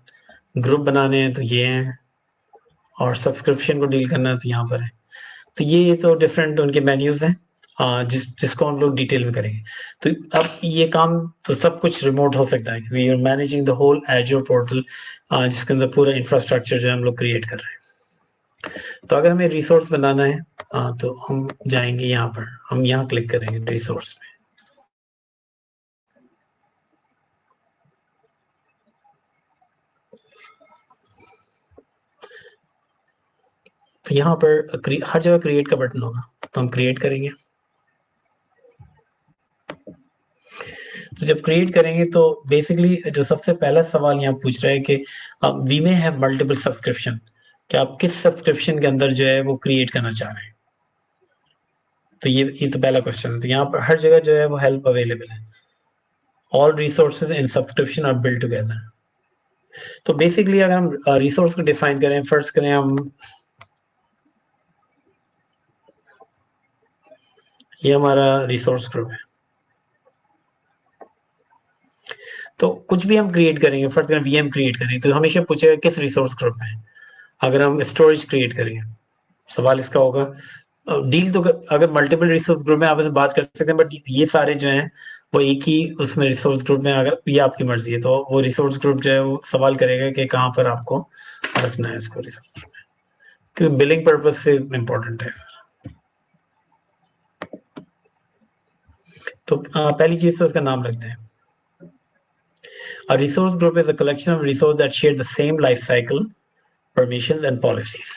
group बनाने हैं तो ये हैं, और सब्सक्रिप्शन को डील करना है तो यहाँ पर है। तो ये तो डिफरेंट उनके मेन्यूज हैं जिसको हम लोग डिटेल में करेंगे। तो अब ये काम तो सब कुछ रिमोट हो सकता है क्योंकि we are managing the whole Azure portal जिसके अंदर पूरा इंफ्रास्ट्रक्चर जो है हम लोग क्रिएट कर रहे हैं। तो अगर हमें रिसोर्स बनाना है तो हम जाएंगे यहाँ पर, हम यहाँ क्लिक करेंगे रिसोर्स में। तो यहाँ पर हर जगह क्रिएट का बटन होगा तो हम क्रिएट करेंगे। तो जब क्रिएट करेंगे तो बेसिकली जो सबसे पहला सवाल यहाँ पूछ रहा है कि we may have multiple subscription, कि आप किस सब्सक्रिप्शन के अंदर जो है वो क्रिएट करना चाह रहे हैं। तो ये तो पहला क्वेश्चन है। तो यहाँ पर हर जगह जो है वो हेल्प अवेलेबल है। All resources in subscription are build together. तो बेसिकली अगर हम रिसोर्स को डिफाइन करें, फर्स्ट करें हम, ये हमारा रिसोर्स ग्रुप है। तो कुछ भी हम क्रिएट करेंगे, फर्स्ट करें वीएम क्रिएट करें तो हमेशा पूछेगा किस रिसोर्स ग्रुप में। अगर हम स्टोरेज क्रिएट करेंगे, सवाल इसका होगा डील तो अगर मल्टीपल रिसोर्स ग्रुप में आप इसमें बात कर सकते हैं, बट ये सारे जो हैं वो एक ही उसमें रिसोर्स ग्रुप में, अगर ये आपकी मर्जी है तो वो रिसोर्स ग्रुप जो है वो सवाल करेगा कि कहाँ पर आपको रखना है इसको रिसोर्स ग्रुप में, क्योंकि बिलिंग पर्पज से इम्पोर्टेंट है। तो पहली चीज तो उसका नाम रखते हैं। A resource group is a collection of resources that share the same life cycle, permissions and policies.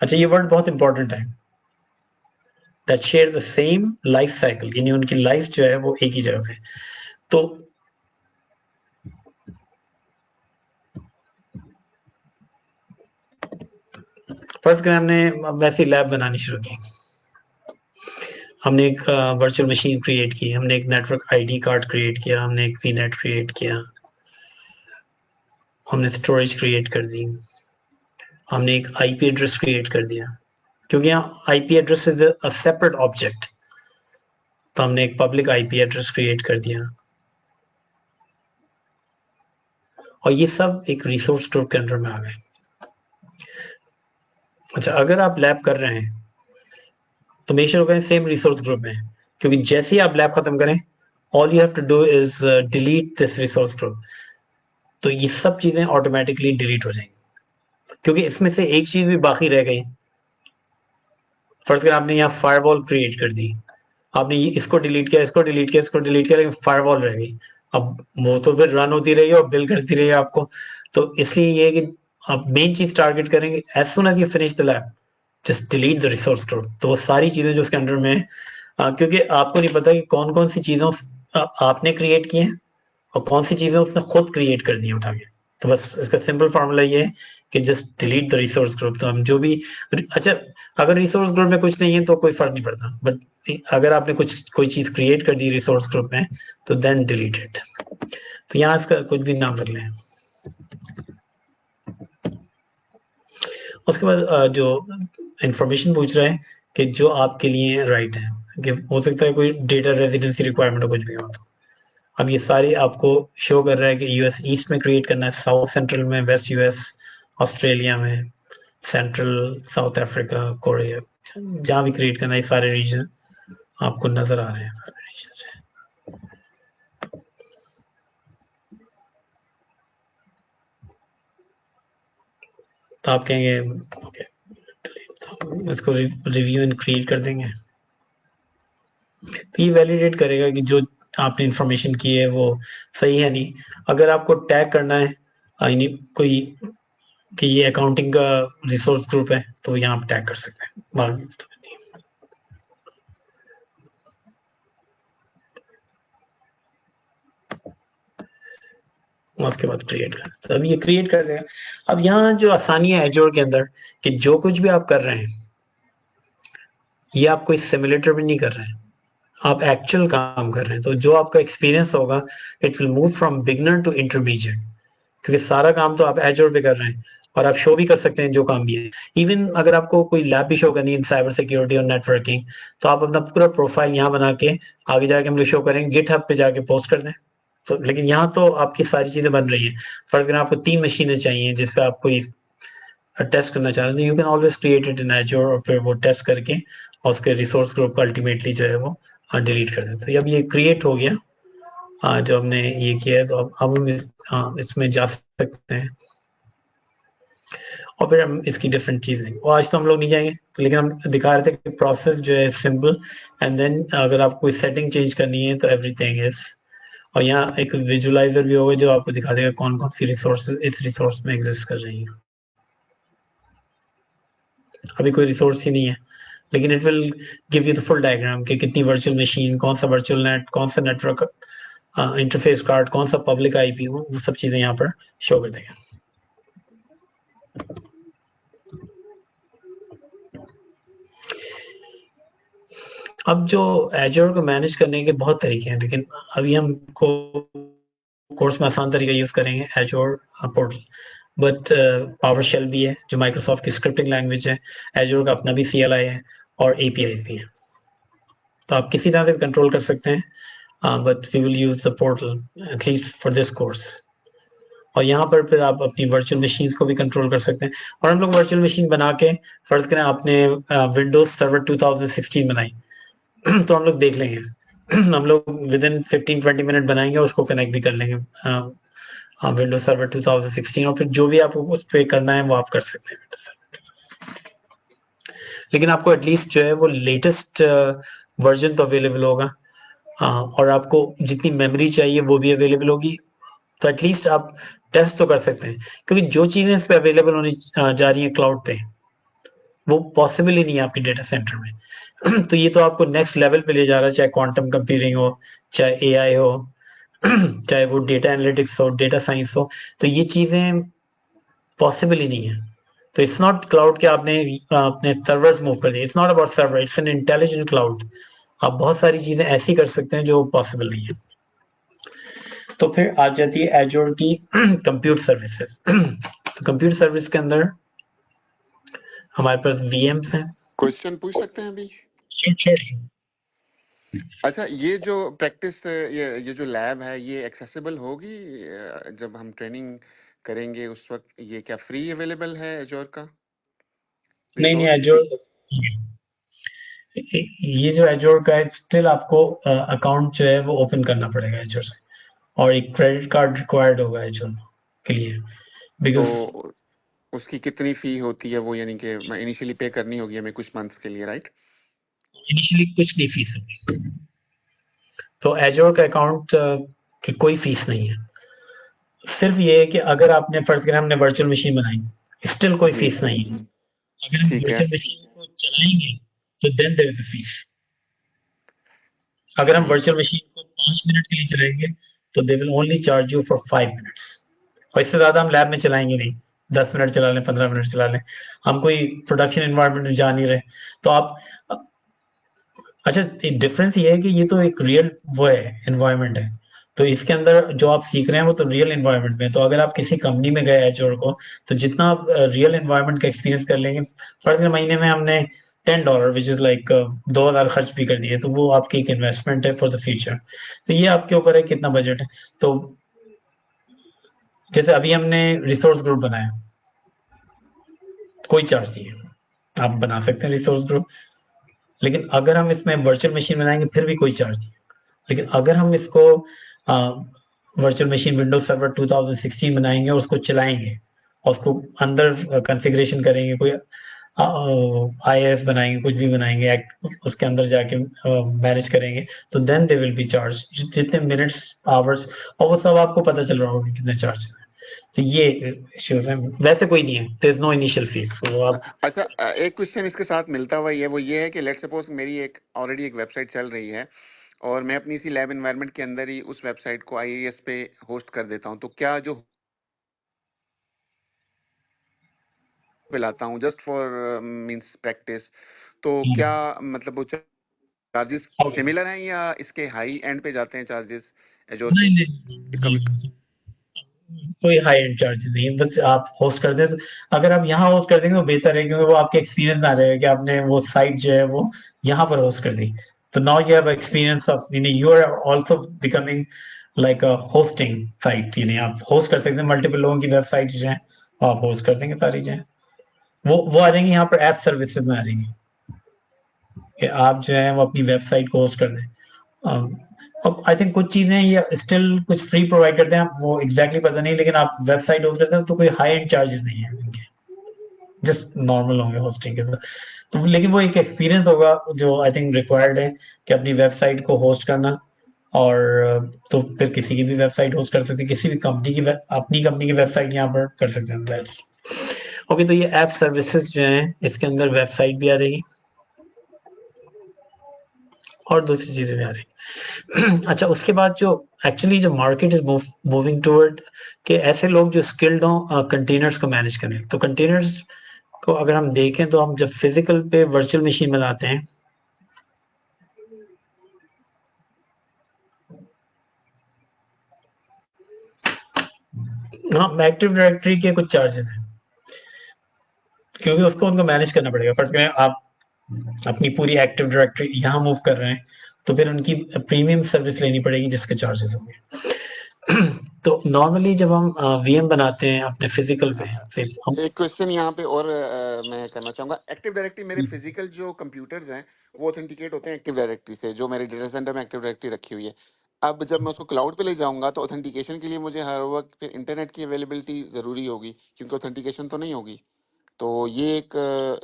अच्छा, ये वर्ड बहुत इंपॉर्टेंट है, that share the same life cycle, यानी उनकी लाइफ जो है वो एक ही जगह पे। तो फर्स्ट करें हमने वैसी लैब बनानी शुरू की, हमने एक वर्चुअल मशीन क्रिएट की, हमने एक नेटवर्क आईडी कार्ड क्रिएट किया, हमने एक वीनेट क्रिएट किया, हमने स्टोरेज क्रिएट कर दी, हमने एक आईपी एड्रेस क्रिएट कर दिया, क्योंकि यहाँ IP address is a separate object, तो हमने एक पब्लिक आईपी एड्रेस क्रिएट कर दिया। और ये सब एक रिसोर्स ग्रुप के अंदर में आ गए। अच्छा, अगर आप लैब कर रहे हैं तो मेक श्योर करें सेम रिसोर्स ग्रुप में, क्योंकि जैसे ही आप लैब खत्म करें all you have to do is delete this resource group, तो ये सब चीजें ऑटोमेटिकली डिलीट हो जाएंगी, क्योंकि इसमें से एक चीज भी बाकी रह गई। फर्स्ट अगर आपने यहाँ फायरवॉल क्रिएट कर दी, आपने इसको डिलीट किया, इसको डिलीट किया, इसको डिलीट किया, लेकिन फायरवॉल रह गई। अब वो तो फिर रन होती रही और बिल करती रही आपको। तो इसलिए ये है कि आप मेन चीज टारगेट करेंगे, as soon as you finish the lab just delete the resource group. तो वो सारी चीजें जो उसके अंडर में है, क्योंकि आपको नहीं पता कि कौन कौन सी चीजें आपने क्रिएट की हैं और कौन सी चीजें उसने खुद क्रिएट कर दी उठा के। तो बस इसका सिंपल फार्मूला ये है कि just delete the resource group. तो हम जो भी, अच्छा अगर रिसोर्स ग्रुप में कुछ नहीं है तो कोई फर्क नहीं पड़ता, बट अगर आपने कोई चीज क्रिएट कर दी रिसोर्स ग्रुप में तो देन डिलीट इट। तो यहाँ इसका कुछ भी नाम रख लें। उसके बाद जो इंफॉर्मेशन पूछ रहा है कि जो आपके लिए राइट है, कि हो सकता है कोई डेटा रेजिडेंसी रिक्वायरमेंट हो, कुछ भी हो। तो अब ये सारे आपको शो कर रहा है कि यूएस ईस्ट में क्रिएट करना है, साउथ सेंट्रल में, वेस्ट यूएस, ऑस्ट्रेलिया में, सेंट्रल साउथ अफ्रीका, कोरिया, जहाँ भी क्रिएट करना है, ये सारे रीजन आपको नजर आ रहे हैं। तो आप कहेंगे ओके, इसको रिव्यू एंड क्रिएट कर देंगे। तो ये वैलिडेट करेगा कि जो आपने इंफॉर्मेशन की है वो सही है नहीं। अगर आपको टैग करना है यानी कोई कि ये अकाउंटिंग का रिसोर्स ग्रुप है तो यहाँ पे टैग कर सकते हैं, बाकी तो नहीं। उसके बाद क्रिएट कर, तो अब ये क्रिएट कर देगा। अब यहाँ जो आसानी है एजोर के अंदर कि जो कुछ भी आप कर रहे हैं ये आप कोई सिमुलेटर भी नहीं कर रहे हैं, आप एक्चुअल काम कर रहे हैं। तो जो आपका एक्सपीरियंस होगा it will move from beginner to intermediate, क्योंकि सारा काम तो आप एजोर पे कर रहे हैं। और आप शो भी कर सकते हैं जो काम भी है। इवन अगर आपको कोई लैब भी शो करनी है साइबर सिक्योरिटी और नेटवर्किंग, तो आप अपना पूरा प्रोफाइल यहाँ बना के आगे जाके हम लोग शो करेंगे, गिटहब पे जाके पोस्ट कर दें। तो लेकिन यहाँ तो आपकी सारी चीजें बन रही हैं। फर्ज करें आपको 3 मशीनें चाहिए जिस पे आप कोई टेस्ट करना चाह रहे हैं, तो you can always create it in azure और फिर वो टेस्ट करके और उसके रिसोर्स ग्रुप को अल्टीमेटली जो है वो डिलीट कर दें। तो अब ये क्रिएट हो गया, जो हमने ये किया है, तो अब हम इसमें जा सकते हैं और फिर हम इसकी डिफरेंट चीजें, और आज तो हम लोग नहीं जाएंगे, तो लेकिन हम दिखा रहे थे कि प्रोसेस जो है सिंपल, एंड देन अगर आपको कोई सेटिंग चेंज करनी है तो एवरीथिंग इज, और यहाँ एक विजुअलाइजर भी होगा जो आपको दिखा देगा कौन कौन सी रिसोर्सेज इस रिसोर्स में एग्जिस्ट कर रही हैं। अभी कोई रिसोर्स ही नहीं है, लेकिन it will give you the full diagram कि कितनी वर्चुअल मशीन, कौन सा वर्चुअल नेट, कौन सा नेटवर्क इंटरफेस कार्ड, कौन सा पब्लिक आईपी, वो सब चीजें यहाँ पर शो कर देगा। अब जो एजोर को मैनेज करने के बहुत तरीके हैं, लेकिन अभी हम कोर्स में आसान तरीका यूज करेंगे Azure portal, but PowerShell भी है जो माइक्रोसॉफ्ट की स्क्रिप्टिंग लैंग्वेज है, एजोर का अपना भी CLI है और APIs भी है, तो आप किसी तरह से कंट्रोल कर सकते हैं, but we will use the portal at least for this course. और यहाँ पर फिर आप अपनी वर्चुअल मशीन्स को भी कंट्रोल कर सकते हैं, और हम लोग वर्चुअल मशीन बना के, फर्ज करें आपने विंडोज सर्वर 2016 बनाई तो हम लोग देख लेंगे हम लोग विद इन 15-20 मिनट बनाएंगे, उसको कनेक्ट भी कर लेंगे विंडोज सर्वर 2016, और फिर जो भी आपको उस पर करना है वो आप कर सकते हैं। लेकिन आपको एटलीस्ट जो है वो लेटेस्ट वर्जन तो अवेलेबल होगा, और आपको जितनी मेमोरी चाहिए वो भी अवेलेबल होगी, तो एटलीस्ट आप टेस्ट तो कर सकते हैं, क्योंकि जो चीजें इस पे अवेलेबल होनी जा रही हैं क्लाउड पे, वो पॉसिबल ही नहीं है आपके डेटा सेंटर में तो ये तो आपको नेक्स्ट लेवल पे ले जा रहा है, चाहे क्वांटम कंप्यूटिंग हो, चाहे AI हो चाहे वो डेटा एनालिटिक्स हो, डेटा साइंस हो, तो ये चीजें पॉसिबल ही नहीं है। तो इट्स नॉट क्लाउड के आपने अपने सर्वर्स मूव कर दिए, it's not about server, it's an intelligent cloud. आप बहुत सारी चीजें ऐसी कर सकते हैं जो पॉसिबल नहीं है। तो फिर आ जाती है एजोर की कंप्यूट सर्विसेज तो कंप्यूट सर्विस के अंदर हमारे पास VMs हैं। क्वेश्चन पूछ सकते हैं अभी? अच्छा, ये जो प्रैक्टिस, ये जो लैब है, ये एक्सेसिबल होगी जब हम ट्रेनिंग करेंगे उस वक्त? ये क्या फ्री अवेलेबल है एजोर का नहीं रिसोर्स? एजोर, ये जो एजोर का है, स्टिल आपको अकाउंट जो है वो ओपन करना पड़ेगा एजोर से, और एक क्रेडिट कार्ड रिक्वायर्ड होगा एजोर के लिए, बिकॉज तो उसकी कितनी फी होती है वो, यानी कि इनिशियली पे करनी होगी हमें कुछ मंथ्स के लिए, राइट? इनिशियली कुछ नहीं फीस है, तो एजोर का अकाउंट की कोई फीस नहीं है। सिर्फ ये है कि अगर आपने फर्ज करें हमने वर्चुअल मशीन बनाई, स्टिल कोई जी, फीस नहीं है। अगर हम ठीक है। वर्चुअल मशीन को चलाएंगे तो then there is a fees. अगर हम वर्चुअल मशीन को 5 मिनट के लिए चलाएंगे तो they will only charge you for 5 minutes, और इससे ज्यादा हम लैब में चलाएंगे नहीं। 10 मिनट चला लें, 15 मिनट चला लें, हम कोई प्रोडक्शन एनवायरनमेंट में जा नहीं रहे, तो आप अच्छा, डिफरेंस ये है कि ये तो एक रियल वो है, एनवायरनमेंट है, तो इसके अंदर जो आप सीख रहे हैं वो तो रियल एनवायरनमेंट में। तो अगर आप किसी कंपनी में गए एचओर को, तो जितना आप रियल एनवायरनमेंट का एक्सपीरियंस कर लेंगे, फर्स्ट महीने में हमने $10 विच इज लाइक 2,000 खर्च भी कर दिए, तो वो आपकी एक इन्वेस्टमेंट है फॉर द फ्यूचर। तो ये आपके ऊपर है कितना बजट है। तो जैसे अभी हमने रिसोर्स ग्रुप बनाया, कोई चार्ज नहीं है, आप बना सकते हैं रिसोर्स ग्रुप, लेकिन अगर हम इसमें वर्चुअल मशीन बनाएंगे फिर भी कोई चार्ज नहीं। लेकिन अगर हम इसको वर्चुअल मशीन विंडोज सर्वर 2016 बनाएंगे और उसको चलाएंगे और उसको अंदर कॉन्फ़िगरेशन करेंगे, कोई IIS बनाएंगे, कुछ भी बनाएंगे, उसके अंदर जाके मैनेज करेंगे, तो then they will be charge, जितने मिनट्स, आवर्स, और वो सब आपको पता चल रहा होगा कितने चार्ज है। तो ये इश्यूज है, वैसे कोई नहीं है, there is no initial fees. तो आप अच्छा, एक क्वेश्चन इसके साथ मिलता हुआ ये, वो ये है कि लेट्स सपोज मेरी एक ऑलरेडी एक वेबसाइट चल रही है और मैं अपनी इसी लैब एनवायरनमेंट के अंदर ही उस वेबसाइट को IIS पे होस्ट कर देता हूँ, तो क्या जो लाता हूँ जस्ट फॉर मींस प्रैक्टिस, तो क्या मतलब वो चार्जेस सिमिलर हैं या इसके हाई एंड पे जाते हैं चार्जेस एजोर के? नहीं नहीं, कभी नहीं, कोई हाई एंड चार्जेस नहीं है, बस आप होस्ट कर दें। तो अगर आप यहाँ होस्ट कर देंगे तो बेहतर है, क्योंकि वो आपके एक्सपीरियंस में आ जाएगा कि आपने वो साइट जो है वो यहाँ पर होस्ट कर दी। तो now you have experience of, you are also becoming like a hosting site, आप होस्ट कर सकते हैं मल्टीपल लोगों की वेबसाइट जो है, आप होस्ट कर देंगे सारी जो है। वो आ जाएंगी यहाँ पर ऐप सर्विसेज में आ जाएंगी कि आप जो है वो अपनी वेबसाइट को होस्ट कर दें। आई थिंक कुछ चीजें ये स्टिल कुछ फ्री प्रोवाइड करते हैं, वो एग्जैक्टली पता नहीं, लेकिन आप वेबसाइट होस्ट करते हो तो कोई हाई एंड चार्जेस नहीं है इनके, जस्ट नॉर्मल होंगे होस्टिंग के। तो लेकिन वो एक एक्सपीरियंस होगा जो आई थिंक रिक्वायर्ड है कि अपनी वेबसाइट को होस्ट करना। और तो फिर किसी की भी वेबसाइट होस्ट कर सकते हैं, किसी भी कंपनी की अपनी कंपनी की वेबसाइट यहाँ पर कर सकते हैं। That's okay. तो ये ऐप सर्विसेज जो हैं इसके अंदर वेबसाइट भी आ रही और दूसरी चीजें भी आ रही। अच्छा, उसके बाद जो एक्चुअली जो मार्केट इज मूविंग टुवर्ड कि ऐसे लोग जो स्किल्ड हों कंटेनर्स को मैनेज करें। तो कंटेनर्स को अगर हम देखें तो हम जब फिजिकल पे वर्चुअल मशीन बनाते हैं, हाँ, एक्टिव डायरेक्टरी के कुछ चार्जेस हैं, क्योंकि उसको उनको मैनेज करना पड़ेगा। फर्स्ट आप अपनी पूरी एक्टिव डायरेक्टरी यहाँ मूव कर रहे हैं तो फिर उनकी प्रीमियम सर्विस लेनी पड़ेगी जिसके चार्जेस होंगे। तो नॉर्मली जब हम वीएम बनाते हैं अपने फिजिकल पे, हम एक क्वेश्चन यहाँ पे और मैं करना चाहूंगा। एक्टिव डायरेक्टरी मेरे फिजिकल जो कंप्यूटर्स हैं वो ऑथेंटिकेट होते हैं एक्टिव डायरेक्टरी से, जो मेरे डेटा सेंटर में एक्टिव डायरेक्टरी रखी हुई है। अब जब मैं उसको क्लाउड पे ले जाऊंगा तो ऑथेंटिकेशन के लिए मुझे हर वक्त फिर इंटरनेट की अवेलेबिलिटी जरूरी होगी, क्योंकि ऑथेंटिकेशन तो नहीं होगी। तो ये एक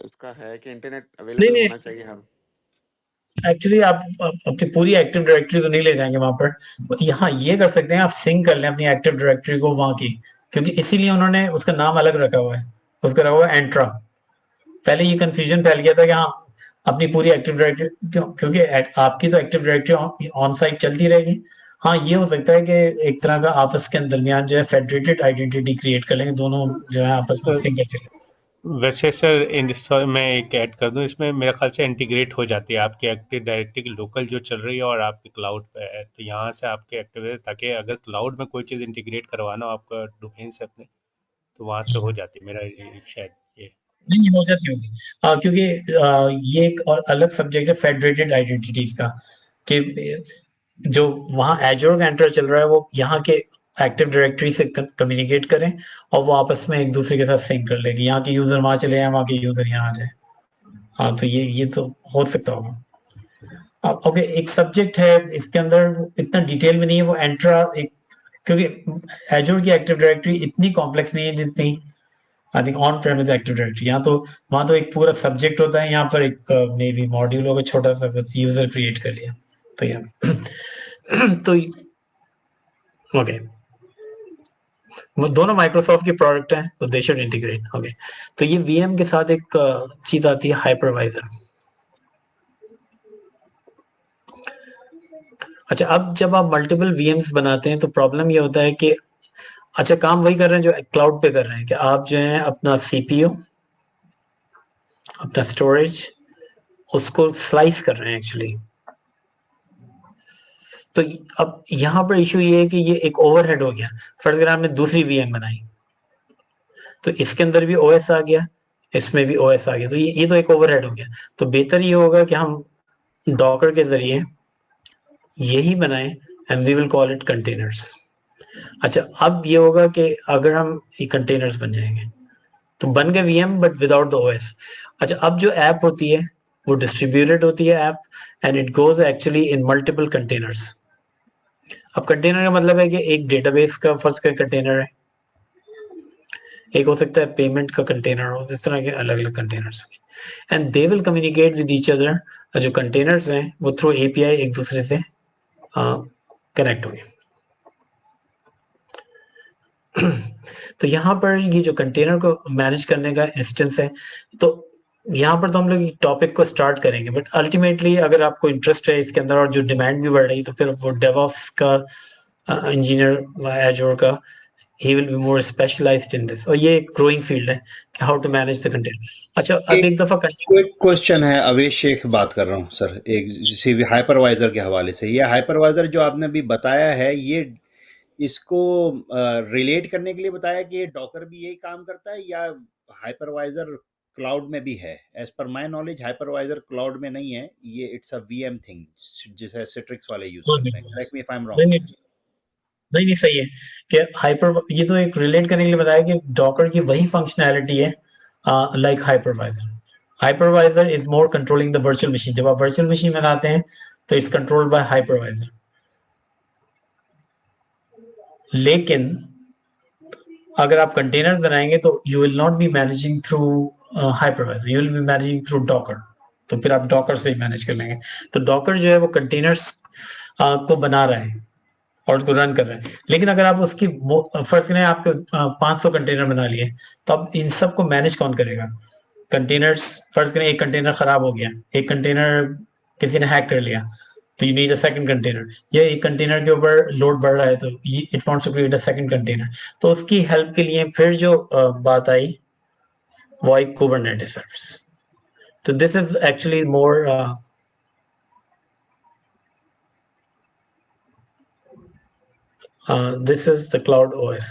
इसका है कि इंटरनेट नहीं अवेलेबल नहीं, होना चाहिए हर। एक्चुअली आप अपनी पूरी एक्टिव डायरेक्टरी तो नहीं ले जाएंगे वहां पर। यहाँ ये कर सकते हैं, आप सिंक कर लें अपनी एक्टिव डायरेक्टरी को वहां की, क्योंकि इसीलिए उन्होंने उसका नाम अलग रखा हुआ है, उसका रखा हुआ है एंट्रा। पहले ये कंफ्यूजन फैल गया था कि हाँ अपनी पूरी एक्टिव डायरेक्टरी, क्योंकि आपकी तो एक्टिव डायरेक्टरी ऑन साइट चलती रहेगी। हाँ, ये हो सकता है कि एक तरह का आपस के दरमियान जो है फेडरेटेड आइडेंटिटी क्रिएट कर लेंगे, दोनों जो है आपस में सिंक करके। वैसे सर सर मैं एक ऐड कर दूं इसमें, मेरे ख्याल से इंटीग्रेट हो जाती है आपकी एक्टिव डायरेक्टरी लोकल जो चल रही है और आपके क्लाउड पे है, तो यहाँ से आपके एक्टिव है, ताकि अगर क्लाउड में कोई चीज़ इंटीग्रेट करवाना हो आपका डोमेन से अपने, तो वहाँ से हो जाती है मेरा शायद ये। नहीं हो जाती होगी, क्योंकि ये एक और अलग सब्जेक्ट है फेडरेटेड आइडेंटिटीज का, कि जो वहाँ एजोर का एंटर चल रहा है वो यहाँ के एक्टिव डायरेक्टरी से कम्युनिकेट करें और वो आपस में एक दूसरे के साथ सिंक कर लेगी, यहाँ के यूजर वहां चले जाए, वहाँ के यूजर यहाँ आ जाए। हाँ, तो ये तो हो सकता होगा। ओके, एक सब्जेक्ट है इसके अंदर, इतना डिटेल में नहीं है वो एंट्रा, एक क्योंकि एजोर की एक्टिव डायरेक्टरी इतनी कॉम्प्लेक्स नहीं है जितनी I think on premise active directory. यहाँ तो वहां तो एक पूरा सब्जेक्ट होता है, यहाँ पर एक मे बी मॉड्यूल होगा छोटा सा, बस यूजर क्रिएट कर लिया तो ये तो ओके, वो दोनों माइक्रोसॉफ्ट के प्रोडक्ट हैं तो दे शुड इंटीग्रेट। ओके, तो ये वीएम के साथ एक चीज आती है हाइपरवाइजर। अच्छा, अब जब आप मल्टीपल वीएम्स बनाते हैं तो प्रॉब्लम ये होता है कि अच्छा काम वही कर रहे हैं जो क्लाउड पे कर रहे हैं, कि आप जो है अपना सीपीयू, अपना स्टोरेज, उसको स्लाइस कर रहे हैं एक्चुअली। तो अब यहाँ पर इशू ये है कि ये एक ओवरहेड हो गया। फर्ज अगर आपने दूसरी वीएम बनाई तो इसके अंदर भी ओएस आ गया, इसमें भी ओएस आ गया, तो ये तो एक ओवरहेड हो गया। तो बेहतर ये होगा कि हम डॉकर के जरिए यही बनाएं and we will call it containers. अच्छा, अब ये होगा कि अगर हम ये कंटेनर्स बन जाएंगे तो बन गए VM but without the OS. अच्छा, अब जो ऐप होती है वो डिस्ट्रीब्यूटेड होती है app, and it goes actually in multiple containers. अब कंटेनर का मतलब है कि एक डेटाबेस का फर्ज कर कंटेनर है, एक हो सकता है पेमेंट का कंटेनर हो, इस तरह के अलग अलग containers and they will communicate with each other. जो कंटेनर्स हैं वो थ्रू एपीआई एक दूसरे से कनेक्ट होंगे। तो यहाँ पर ये जो कंटेनर को मैनेज करने का इंस्टेंस है, तो यहाँ पर तो हम लोग टॉपिक को स्टार्ट करेंगे, बट अल्टीमेटली अगर आपको इंटरेस्ट है इसके अंदर और जो डिमांड भी बढ़ रही है तो फिर वो डेवऑप्स का इंजीनियर एजोर का he will be more specialized in this, और ये एक ग्रोइंग फील्ड है कि how to manage the container. अच्छा, अब एक दफा क्विक क्वेश्चन है, अवेश शेख बात कर रहा हूँ सर, एक हाइपरवाइजर के हवाले से। ये हाइपरवाइजर जो आपने अभी बताया है, इसको रिलेट करने के लिए बताया कि डॉकर भी यही काम करता है या हाइपरवाइजर क्लाउड में भी है? As per my knowledge hypervisor cloud में नहीं है, ये इट्स अ वीएम थिंग जिसे सिट्रिक्स वाले यूज करते हैं। Correct me if I am नहीं रॉन्ग। नहीं नहीं नहीं, सही है कि हाइपर, ये तो एक रिलेट करने के लिए बताया कि डॉकर की वही फंक्शनैलिटी है like hypervisor. Hypervisor is more controlling the virtual machine. जब आप वर्चुअल मशीन बनाते हैं तो इट्स कंट्रोल्ड बाय हाइपरवाइजर, लेकिन अगर आप कंटेनर बनाएंगे तो you will not be managing through hypervisor, you will be managing through Docker. तो फिर आप डॉकर से ही मैनेज कर लेंगे। तो डॉकर जो है वो कंटेनर्स को बना रहा है और उसको रन कर रहे हैं। लेकिन अगर आप उसकी फर्क नहीं, आपके 500 कंटेनर बना लिए, तो अब इन सब को मैनेज कौन करेगा? कंटेनर्स, फर्ज करें एक कंटेनर खराब हो गया, एक कंटेनर किसी ने हैक कर लिया, तो you need a second container. या एक कंटेनर के ऊपर लोड बढ़ रहा है तो it wants to create a second container. तो उसकी हेल्प के लिए फिर जो बात आई वो आई कुबरनेटिस सर्विस। तो this is actually more this is the cloud OS.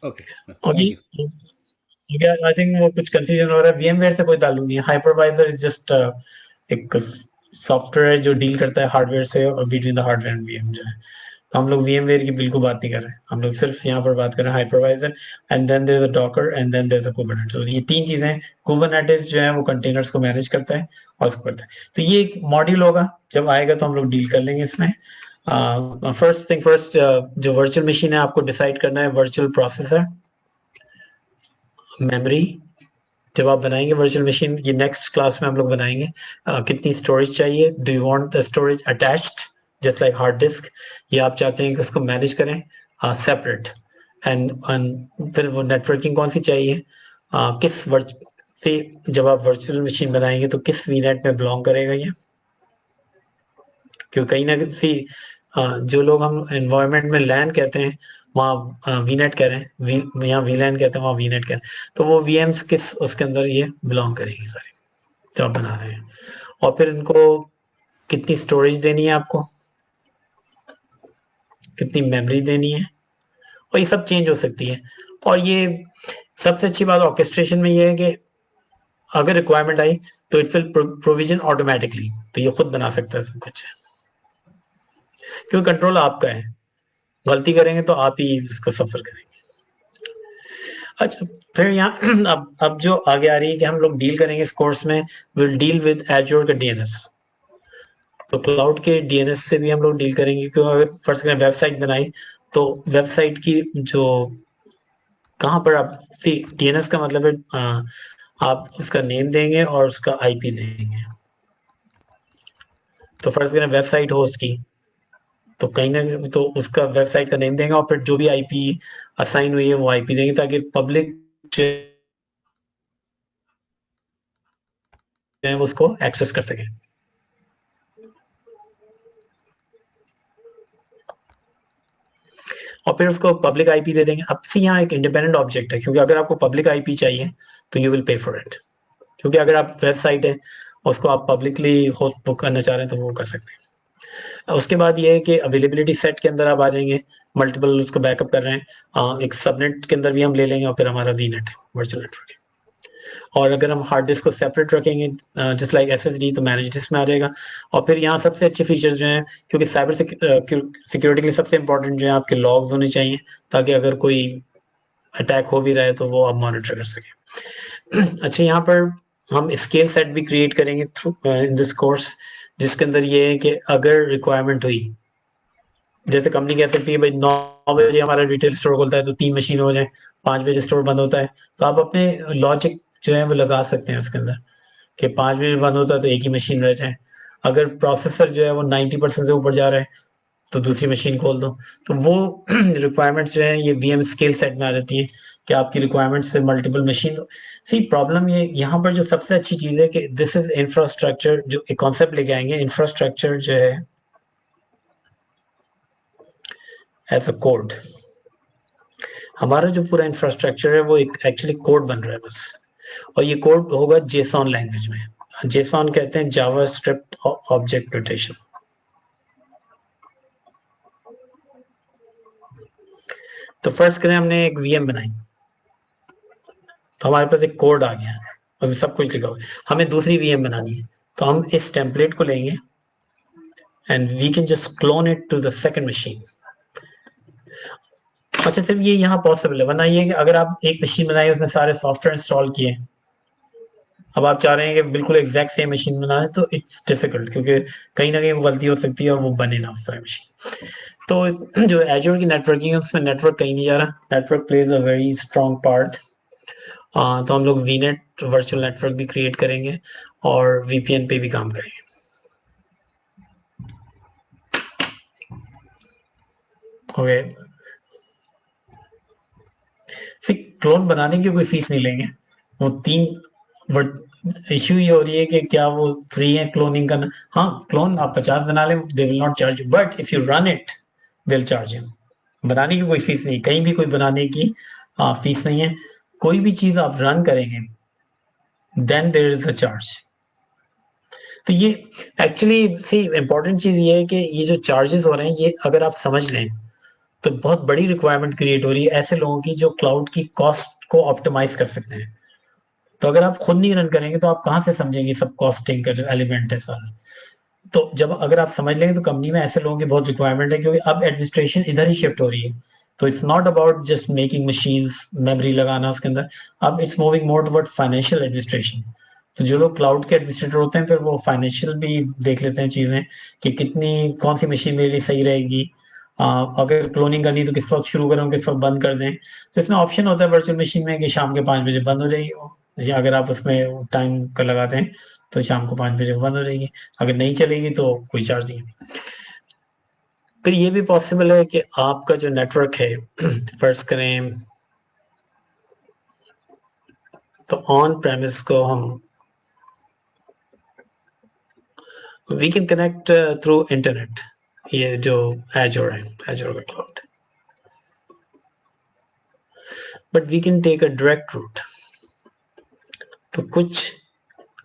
Okay, Okay. Thank you. Okay, I think वो कुछ कंफ्यूजन हो रहा है। VMware से कोई ताल्लुक नहीं है। हाइपरवाइजर इज जस्ट एक सॉफ्टवेयर जो डील करता है हार्डवेयर से और between the hardware and VM जो है। तो हम लोग VMware की बिल्कुल बात नहीं कर रहे हैं, हम लोग सिर्फ यहाँ पर बात कर रहे हैं hypervisor and then there is a Docker and then there is a Kubernetes. तो ये तीन चीजें हैं। कुबरनेटिस जो है वो कंटेनर्स को मैनेज करता है और उसको करता है। तो ये एक मॉड्यूल होगा, जब आएगा तो हम लोग डील कर लेंगे इसमें। फर्स्ट थिंग फर्स्ट, जो वर्चुअल मशीन है आपको डिसाइड करना है वर्चुअल प्रोसेसर, मेमोरी। जब आप बनाएंगे वर्चुअल मशीन, ये नेक्स्ट क्लास में हम लोग बनाएंगे कितनी स्टोरेज चाहिए, do you want the storage attached just like hard disk, या आप चाहते हैं कि उसको मैनेज करें सेपरेट, एंड फिर वो नेटवर्किंग कौन सी चाहिए, किस से जब आप वर्चुअल मशीन बनाएंगे तो किस वीनेट में बिलोंग करेगा ये, क्योंकि कहीं ना कहीं जो लोग हम एनवायरनमेंट में लैन कहते हैं वहाँ वीनेट कह रहे हैं, यहाँ वीलैन कहते हैं वहाँ वीनेट कह रहे हैं। तो वो VMs किस उसके अंदर ये बिलोंग करेगी सारी जो आप बना रहे हैं। और फिर इनको कितनी स्टोरेज देनी है आपको, कितनी मेमोरी देनी है, और ये सब चेंज हो सकती है। और ये सबसे अच्छी बात ऑर्केस्ट्रेशन में ये है कि अगर रिक्वायरमेंट आई तो इट विल प्रोविजन ऑटोमेटिकली, तो ये खुद बना सकता है सब कुछ, क्योंकि कंट्रोल आपका है। गलती करेंगे तो आप ही इसको सफर करेंगे। अच्छा, फिर यहाँ अब जो आगे आ रही है कि हम लोग डील करेंगे इस कोर्स में, विल डील विद एज्योर का DNS। तो क्लाउड के DNS से भी हम लोग डील करेंगे, क्योंकि अगर फर्स्ट करें वेबसाइट बनाई तो वेबसाइट की जो कहाँ पर आप DNS का मतलब है आप उसका नेम देंगे और उसका IP देंगे। तो फर्स्ट करें वेबसाइट होस्ट की, तो कहीं ना तो उसका वेबसाइट का नेम देंगे और फिर जो भी IP असाइन हुई है वो IP देंगे, ताकि पब्लिक उसको एक्सेस कर सके। और फिर उसको पब्लिक IP दे देंगे। अब से यहाँ एक इंडिपेंडेंट ऑब्जेक्ट है, क्योंकि अगर आपको पब्लिक IP चाहिए तो you will pay for it, क्योंकि अगर आप वेबसाइट है उसको आप पब्लिकली होस्ट बुक करना चाह रहे हैं तो वो कर सकते हैं। उसके बाद ये है कि अवेलेबिलिटी सेट के अंदर आप आ जाएंगे, मल्टीपल उसको बैकअप कर रहे हैं, एक सबनेट के अंदर भी हम ले लेंगे और फिर हमारा वीनेट वर्चुअल नेटवर्क। और अगर हम हार्ड डिस्क को सेपरेट रखेंगे जस्ट लाइक SSD, तो मैनेज डिस्क में आ जाएगा। और फिर यहाँ सबसे अच्छे फीचर्स जो हैं, क्योंकि साइबर सिक्योरिटी के लिए सबसे इंपॉर्टेंट जो है आपके लॉग्स होने चाहिए, ताकि अगर कोई अटैक हो भी रहा है तो वो आप मॉनिटर कर सकें। अच्छा, यहाँ पर हम स्केल सेट भी क्रिएट करेंगे थ्रू इन दिस कोर्स, जिसके अंदर ये है कि अगर रिक्वायरमेंट हुई, जैसे कंपनी कह सकती है भाई 9 बजे हमारा रिटेल स्टोर खुलता है तो 3 मशीन हो जाए, 5 बजे स्टोर बंद होता है, तो आप अपने लॉजिक जो है वो लगा सकते हैं उसके अंदर कि 5 बजे बंद होता है तो एक ही मशीन रह जाए। अगर प्रोसेसर जो है वो 90% से ऊपर जा रहा है तो दूसरी मशीन खोल दो। तो वो रिक्वायरमेंट्स जो है ये VM स्केल सेट में आ जाती है कि आपकी रिक्वायरमेंट्स से मल्टीपल मशीन। सी प्रॉब्लम ये यहाँ पर जो सबसे अच्छी चीज है कि दिस इज इंफ्रास्ट्रक्चर, जो एक कॉन्सेप्ट लेके आएंगे इंफ्रास्ट्रक्चर जो है एज अ कोड। हमारा जो पूरा इंफ्रास्ट्रक्चर है वो एक एक्चुअली कोड बन रहा है बस, और ये कोड होगा JSON लैंग्वेज में। JSON कहते हैं जावास्क्रिप्ट ऑब्जेक्ट नोटेशन। तो फर्स्ट करें हमने एक वीएम बनाई, तो हमारे पास एक कोड आ गया, अभी सब कुछ लिखा हुआ है, हमें दूसरी वीएम बनानी है, तो हम इस टेम्पलेट को लेंगे and we can just clone it to the second machine. अच्छा सिर्फ ये यहाँ पॉसिबल है, वरना ये कि अगर आप एक मशीन बनाई उसमें सारे सॉफ्टवेयर इंस्टॉल किए, अब आप चाह रहे हैं कि बिल्कुल एग्जैक्ट सेम मशीन बनाए, तो इट्स डिफिकल्ट, क्योंकि कहीं ना कहीं वो गलती हो सकती है और वो बने ना उस तरह मशीन। तो जो एजूर की नेटवर्किंग है उसमें नेटवर्क कहीं नहीं जा रहा, network plays a very strong part. तो हम लोग वीनेट वर्चुअल नेटवर्क भी क्रिएट करेंगे और वीपीएन पे भी काम करेंगे। ओके, फिर क्लोन बनाने की कोई फीस नहीं लेंगे, वो 3, बट इश्यू ये हो रही है कि क्या वो फ्री है क्लोनिंग करना। हाँ, क्लोन आप 50 बना लें, they will not charge you, but if you run it they will charge you. बनाने की कोई फीस नहीं, कहीं भी कोई बनाने की फीस नहीं है। कोई भी चीज आप रन करेंगे then there is a charge. तो ये एक्चुअली सी इंपॉर्टेंट चीज ये है कि ये जो चार्जेस हो रहे हैं, ये अगर आप समझ लें तो बहुत बड़ी रिक्वायरमेंट क्रिएट हो रही है ऐसे लोगों की जो क्लाउड की कॉस्ट को ऑप्टिमाइज कर सकते हैं। तो अगर आप खुद नहीं रन करेंगे तो आप कहाँ से समझेंगे सब कॉस्टिंग का जो एलिमेंट है सारा। तो जब अगर आप समझ लेंगे तो कंपनी में ऐसे लोगों की बहुत रिक्वायरमेंट है, क्योंकि अब एडमिनिस्ट्रेशन इधर ही शिफ्ट हो रही है। तो it's not about just making machines, memory लगाना उसके अंदर, अब it's moving more toward financial administration. तो जो लोग क्लाउड के एडमिनिस्ट्रेटर होते हैं फिर वो फाइनेंशियल भी देख लेते हैं चीजें कि कितनी कौन सी मशीन मेरे लिए सही रहेगी, अगर क्लोनिंग करनी तो किस वक्त शुरू करें किस वक्त बंद कर दें। तो इसमें ऑप्शन होता है वर्चुअल मशीन में कि शाम के 5 बजे बंद हो जाएगी वो, या अगर आप उसमें टाइम का लगाते हैं तो शाम को 5 बजे बंद हो जाएगी, अगर नहीं चलेगी तो कोई चार्ज नहीं। फिर ये भी पॉसिबल है कि आपका जो नेटवर्क है फर्ज करें तो ऑन प्रेमिस को हम we can connect through internet, ये जो एजोर है, एजोर का cloud, but we can take a direct route. तो कुछ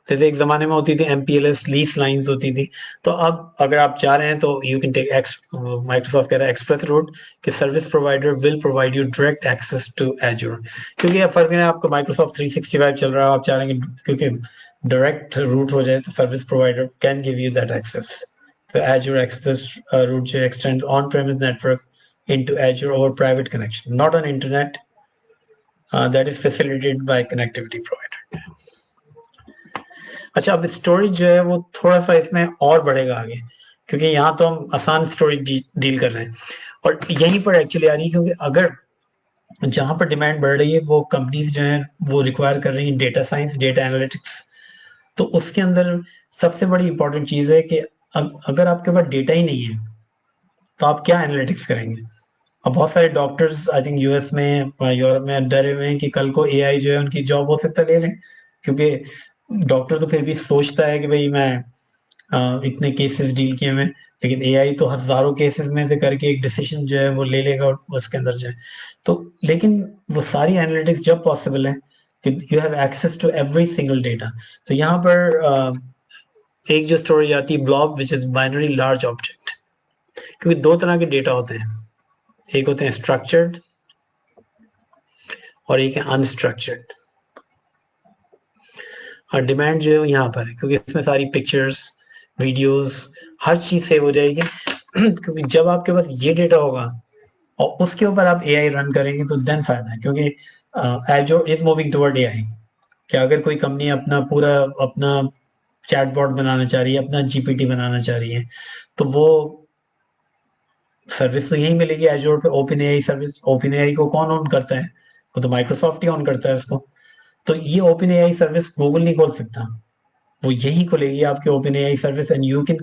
जैसे एक जमाने में होती थी MPLS लीज लाइंस होती थी, तो अब अगर आप चाह रहे हैं तो यू कैन टेक माइक्रोसॉफ्ट कह रहा है एक्सप्रेस रूट कि service provider will provide you direct access to Azure. क्योंकि अब फर्क है आपको माइक्रोसॉफ्ट 365 चल रहा है, आप चाह रहे हैं क्योंकि डायरेक्ट रूट हो जाए तो service provider can give you that access. तो एजूर एक्सप्रेस रूट जो extend on premise network into Azure over private connection, not on internet, that is facilitated by connectivity provider. अच्छा, अब स्टोरेज जो है वो थोड़ा सा इसमें और बढ़ेगा आगे, क्योंकि यहाँ तो हम आसान स्टोरेज डील कर रहे हैं और यहीं पर एक्चुअली आ रही है, क्योंकि अगर जहाँ पर डिमांड बढ़ रही है वो कंपनीज जो है वो रिक्वायर कर रही है डेटा साइंस, डेटा एनालिटिक्स। तो उसके अंदर सबसे बड़ी इंपॉर्टेंट चीज है कि अगर आपके पास डेटा ही नहीं है तो आप क्या एनालिटिक्स करेंगे। अब बहुत सारे डॉक्टर्स आई थिंक यूएस में, यूरोप में डरे हुए हैं कि कल को एआई जो है उनकी जॉब हो सकता ले लें, क्योंकि डॉक्टर तो फिर भी सोचता है कि भाई मैं इतने केसेस डील किए हुए, लेकिन एआई तो हजारों केसेस में से करके एक डिसीजन जो है वो ले लेगा और उसके अंदर जाए। तो लेकिन वो सारी एनालिटिक्स जब पॉसिबल है कि you have access to every single data. तो यहाँ पर एक जो स्टोरेज आती है blob which is binary large object, क्योंकि दो तरह के डेटा होते हैं, एक होते हैं स्ट्रक्चर्ड और एक है अनस्ट्रक्चर्ड। और डिमांड जो है यहाँ पर है क्योंकि इसमें सारी पिक्चर्स, वीडियोस, हर चीज सेव हो जाएगी क्योंकि जब आपके पास ये डेटा होगा और उसके ऊपर आप एआई रन करेंगे तो देन फायदा है, क्योंकि एजोर इज मूविंग टुवर्ड एआई। क्या अगर कोई कंपनी अपना चैटबॉट बनाना चाह रही है, अपना जीपीटी बनाना चाह रही है, तो वो सर्विस तो यही मिलेगी एजोर पे। Open AI service, open AI को कौन ऑन करता है, वो तो माइक्रोसॉफ्ट ही ऑन करता है उसको। तो ये ओपन एआई सर्विस गूगल नहीं खोल सकता, वो यही खोलेगी आपके open AI service and you can.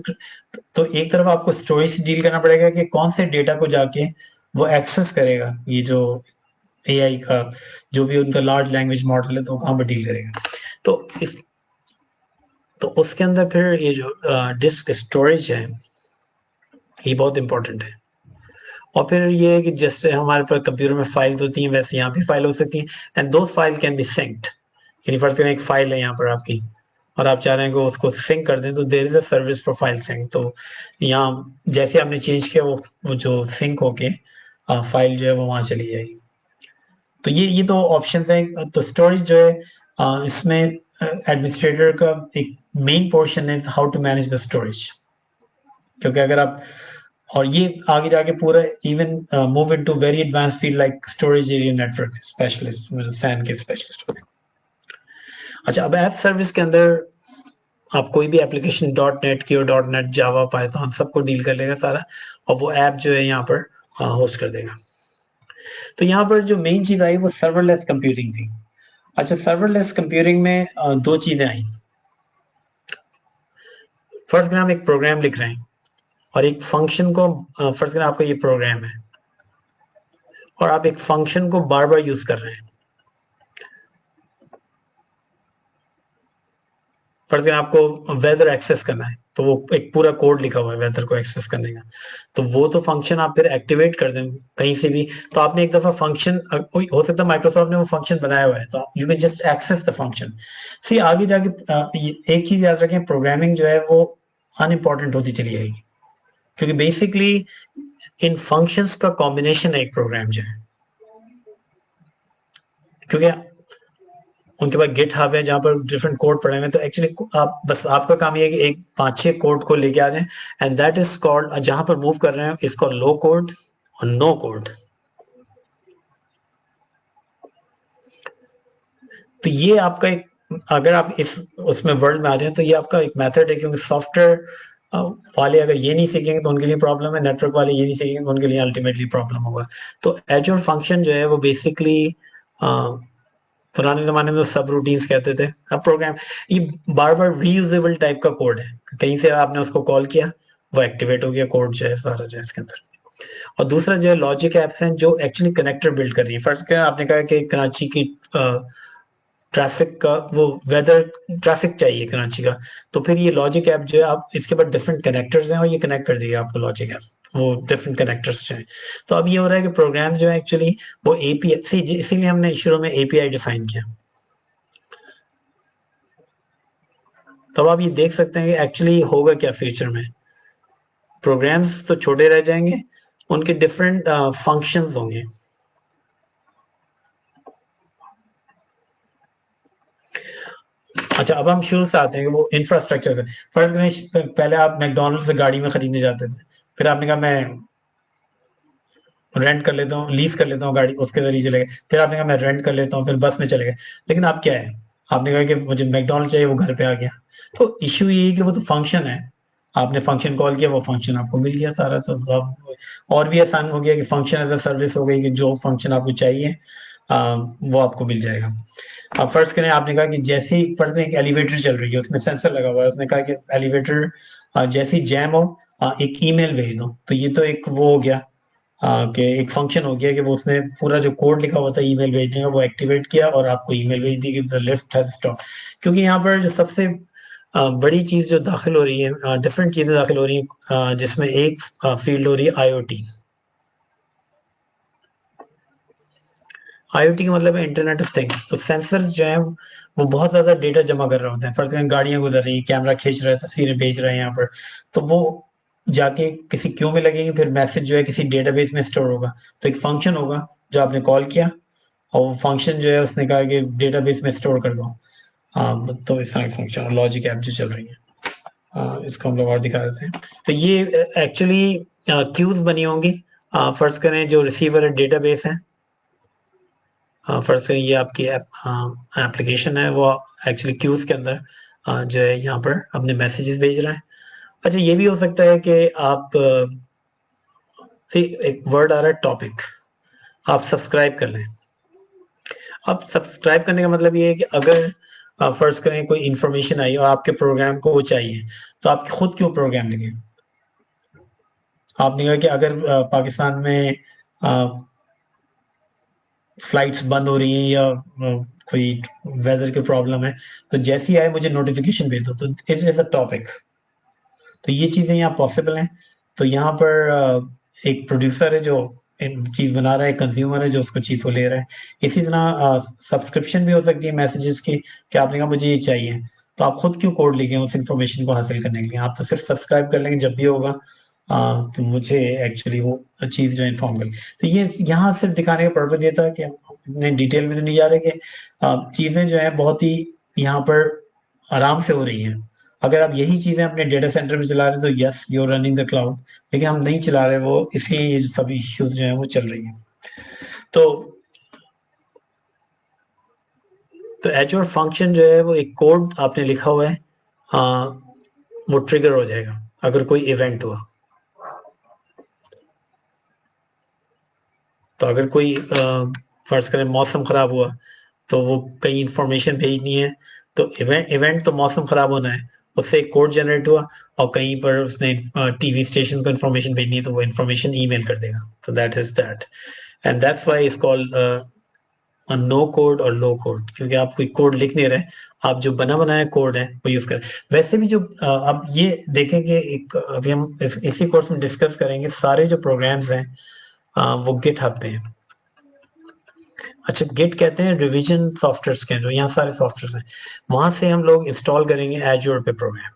तो एक तरफ आपको स्टोरेज से डील करना पड़ेगा कि कौन से डेटा को जाके वो एक्सेस करेगा, ये जो एआई का जो भी उनका लार्ज लैंग्वेज मॉडल है तो कहाँ पर डील करेगा। तो उसके अंदर फिर ये जो डिस्क स्टोरेज है ये बहुत इंपॉर्टेंट है। और फिर ये है कि जैसे हमारे पास कंप्यूटर में फाइल्स होती हैं वैसे यहाँ भी फाइल हो सकती है and those file can be synced. यानी फर्स्ट करें एक फाइल है यहाँ पर आपकी और आप चाह रहे हैं कि उसको सिंक कर दें, तो there is a service for file sync. तो यहाँ जैसे आपने चेंज किया वो जो सिंक होके फाइल जो है वो वहाँ चली जाएगी। तो ये तो ऑप्शंस हैं। तो स्टोरेज जो है इसमें एडमिनिस्ट्रेटर का एक मेन पोर्शन है how to manage the storage, क्योंकि अगर आप और ये आगे जाके पूरा even move into very advance field like storage area network specialist, मतलब सैन के स्पेशलिस्ट होते हैं। अच्छा, अब ऐप सर्विस के अंदर आप कोई भी एप्लीकेशन .NET की और .NET जावा पाइथन सबको डील कर लेगा सारा, और वो ऐप जो है यहाँ पर होस्ट कर देगा। तो यहाँ पर जो मेन चीज आई वो सर्वरलेस कंप्यूटिंग थी। अच्छा, सर्वरलेस कंप्यूटिंग में दो चीजें आई। फर्स्ट हम एक प्रोग्राम लिख रहे हैं और एक फंक्शन को फर्स्ट आपका ये प्रोग्राम है और आप एक फंक्शन को बार बार यूज कर रहे हैं। फर्स्ट आपको वेदर एक्सेस करना है, तो वो एक पूरा कोड लिखा हुआ है वेदर को एक्सेस करने का, तो वो तो फंक्शन आप फिर एक्टिवेट कर दें कहीं से भी। तो आपने एक दफा फंक्शन, हो सकता है माइक्रोसॉफ्ट ने वो फंक्शन बनाया हुआ है, तो you can just access the function. See आगे जाके एक चीज याद रखें, प्रोग्रामिंग जो है वो अनइम्पॉर्टेंट होती चली जाएगी, क्योंकि बेसिकली इन फंक्शंस का कॉम्बिनेशन है एक प्रोग्राम जो है, क्योंकि उनके पास गिट हब है जहां पर डिफरेंट कोड पड़े हुए हैं। तो एक्चुअली आप बस आपका काम ये है कि एक 5-6 कोड को लेके आ जाएं, एंड दैट इज कॉल्ड, जहां पर मूव कर रहे हैं इसको लो कोड और नो कोड। तो ये आपका एक, अगर आप इस उसमें वर्ल्ड में आ जाए तो ये आपका एक मेथड है, क्योंकि सॉफ्टवेयर वाले अगर ये नहीं सीखेंगे तो उनके लिए प्रॉब्लम है, नेटवर्क वाले ये नहीं सीखेंगे तो उनके लिए अल्टीमेटली प्रॉब्लम होगा। तो एजूर फंक्शन जो है वो बेसिकली पुराने जमाने में सब रूटीन्स कहते थे, अब प्रोग्राम ये बार बार रीयूजेबल टाइप का कोड है, कहीं से आपने उसको कॉल किया वो एक्टिवेट हो गया, कोड जो है सारा जो है इसके अंदर। और दूसरा जो है लॉजिक एप्स हैं जो एक्चुअली कनेक्टर बिल्ड कर रही है। फर्स्ट क्या आपने कहा कि कराची की ट्रैफिक का वो वेदर ट्रैफिक चाहिए कराची का, तो फिर ये लॉजिक ऐप जो है आप इसके बाद डिफरेंट कनेक्टर्स हैं और ये कनेक्ट कर देगा आपको लॉजिक ऐप, वो डिफरेंट कनेक्टर्स जो हैं। तो अब ये हो रहा है कि प्रोग्राम जो है एक्चुअली वो एपीआई, इसीलिए हमने शुरू में एपीआई डिफाइन किया। तो अब आप ये देख सकते हैं कि एक्चुअली होगा क्या फ्यूचर में, प्रोग्राम्स तो छोटे रह जाएंगे, उनके डिफरेंट फंक्शंस होंगे। अच्छा, अब हम शुरू से आते हैं कि वो इंफ्रास्ट्रक्चर से। फर्स्ट करें, पहले आप मैकडोनल्ड से गाड़ी में खरीदने जाते थे, फिर आपने कहा मैं रेंट कर लेता हूँ, लीज कर लेता हूँ गाड़ी, उसके जरिए चले गए। फिर आपने कहा मैं रेंट कर लेता हूँ, फिर बस में चले गए। लेकिन आप क्या है, आपने कहा कि मुझे मैकडोनल्ड चाहिए, वो घर पे आ गया। तो इश्यू ये है कि वो तो फंक्शन है, आपने फंक्शन कॉल किया, वो फंक्शन आपको मिल गया सारा। तो अब और भी आसान हो गया कि फंक्शन एज अ सर्विस हो गई, कि जो फंक्शन आपको चाहिए वो आपको मिल जाएगा। अब फर्स्ट करें, आपने कहा कि जैसी फर्स्ट में एक एलिवेटर चल रही है, उसमें सेंसर लगा हुआ है, उसने कहा कि एलिवेटर जैसी जैम हो एक ईमेल भेज दो। तो ये तो एक वो हो गया कि एक फंक्शन हो गया कि वो उसने पूरा जो कोड लिखा हुआ था ईमेल भेजने का वो एक्टिवेट किया और आपको ईमेल भेज दी कि द लिफ्ट हैज स्टॉप। क्योंकि यहाँ पर जो सबसे बड़ी चीज जो दाखिल हो रही है, डिफरेंट चीजें दाखिल हो रही है, जिसमें एक फील्ड हो रही है आईओटी। आईओटी का मतलब है इंटरनेट ऑफ थिंग्स। तो सेंसर्स जो है वो बहुत ज्यादा डेटा जमा कर रहे होते हैं। फर्स्ट गाड़ियां गुजर रही हैं, कैमरा खींच रहा है, तस्वीरें भेज रहे हैं यहाँ पर, तो वो जाके किसी क्यू में लगेंगे, फिर मैसेज जो है किसी डेटाबेस में स्टोर होगा। तो एक फंक्शन होगा जो आपने कॉल किया और वो फंक्शन जो है उसने कहा कि डेटाबेस में स्टोर कर दो। तो इस तरह फंक्शन और लॉजिक ऐप जो चल रही है, इसको हम लोग और दिखा देते हैं। तो ये एक्चुअली क्यूज बनी होंगी। फर्ज करें जो रिसीवर है डेटाबेस है, फर्ज करें ये आपकी एप्लीकेशन है, वो एक्चुअली क्यूज के अंदर जो है यहाँ पर अपने मैसेजेस भेज रहा है। अच्छा, ये भी हो सकता है कि आप एक वर्ड आ रहा है टॉपिक, आप सब्सक्राइब कर लें। अब सब्सक्राइब करने का मतलब ये है कि अगर फर्ज करें कोई इंफॉर्मेशन आई और आपके प्रोग्राम को वो चाहिए, तो आप खुद क्यों प्रोग्राम लिखें। आपने कहा कि अगर पाकिस्तान में फ्लाइट्स बंद हो रही हैं या कोई वेदर की प्रॉब्लम है, तो जैसे ही आए मुझे नोटिफिकेशन भेज दो, तो इट इज अ टॉपिक। तो ये चीजें यहाँ पॉसिबल हैं। तो यहाँ पर एक प्रोड्यूसर है जो चीज बना रहा है, कंज्यूमर है जो उसको चीज को ले रहा है। इसी तरह सब्सक्रिप्शन भी हो सकती है मैसेजेस की, कि आपने कहा मुझे ये चाहिए, तो आप खुद क्यों कोड लिखें उस इन्फॉर्मेशन को हासिल करने के लिए, आप तो सिर्फ सब्सक्राइब कर लेंगे जब भी होगा तो मुझे एक्चुअली वो चीज़ जो इन्फॉर्म कर, तो ये यहाँ सिर्फ दिखाने का पर्पज ये था कि हम इतने डिटेल में तो नहीं जा रहे कि चीज़ें जो है बहुत ही यहाँ पर आराम से हो रही हैं। अगर आप यही चीज़ें अपने डेटा सेंटर में चला रहे हैं तो yes you are running the cloud, लेकिन हम नहीं चला रहे वो, इसलिए ये सभी इश्यूज जो है वो चल रही हैं। तो एजूर फंक्शन जो है वो एक कोड आपने लिखा हुआ है, वो ट्रिगर हो जाएगा अगर कोई इवेंट हुआ। तो अगर कोई फर्ज करें मौसम खराब हुआ तो वो कई इंफॉर्मेशन भेजनी है, तो इवेंट तो मौसम खराब होना है, उससे एक कोड जनरेट हुआ और कहीं पर उसने टीवी स्टेशन को इंफॉर्मेशन भेजनी है तो वो इंफॉर्मेशन ईमेल कर देगा। तो that is that, and that's why it's called no code और लो कोड, क्योंकि आप कोई कोड लिख नहीं रहे, आप जो बना बनाया कोड है वो यूज करें। वैसे भी जो अब ये देखेंगे एक अभी हम इसी कोर्स में डिस्कस करेंगे, सारे जो प्रोग्राम्स हैं वो गिटहब पे हैं। अच्छा, गिट कहते हैं रिवीजन सॉफ्टवेयर्स के, जो यहाँ सारे सॉफ्टवेयर्स हैं वहां से हम लोग इंस्टॉल करेंगे एजूर पे प्रोग्राम।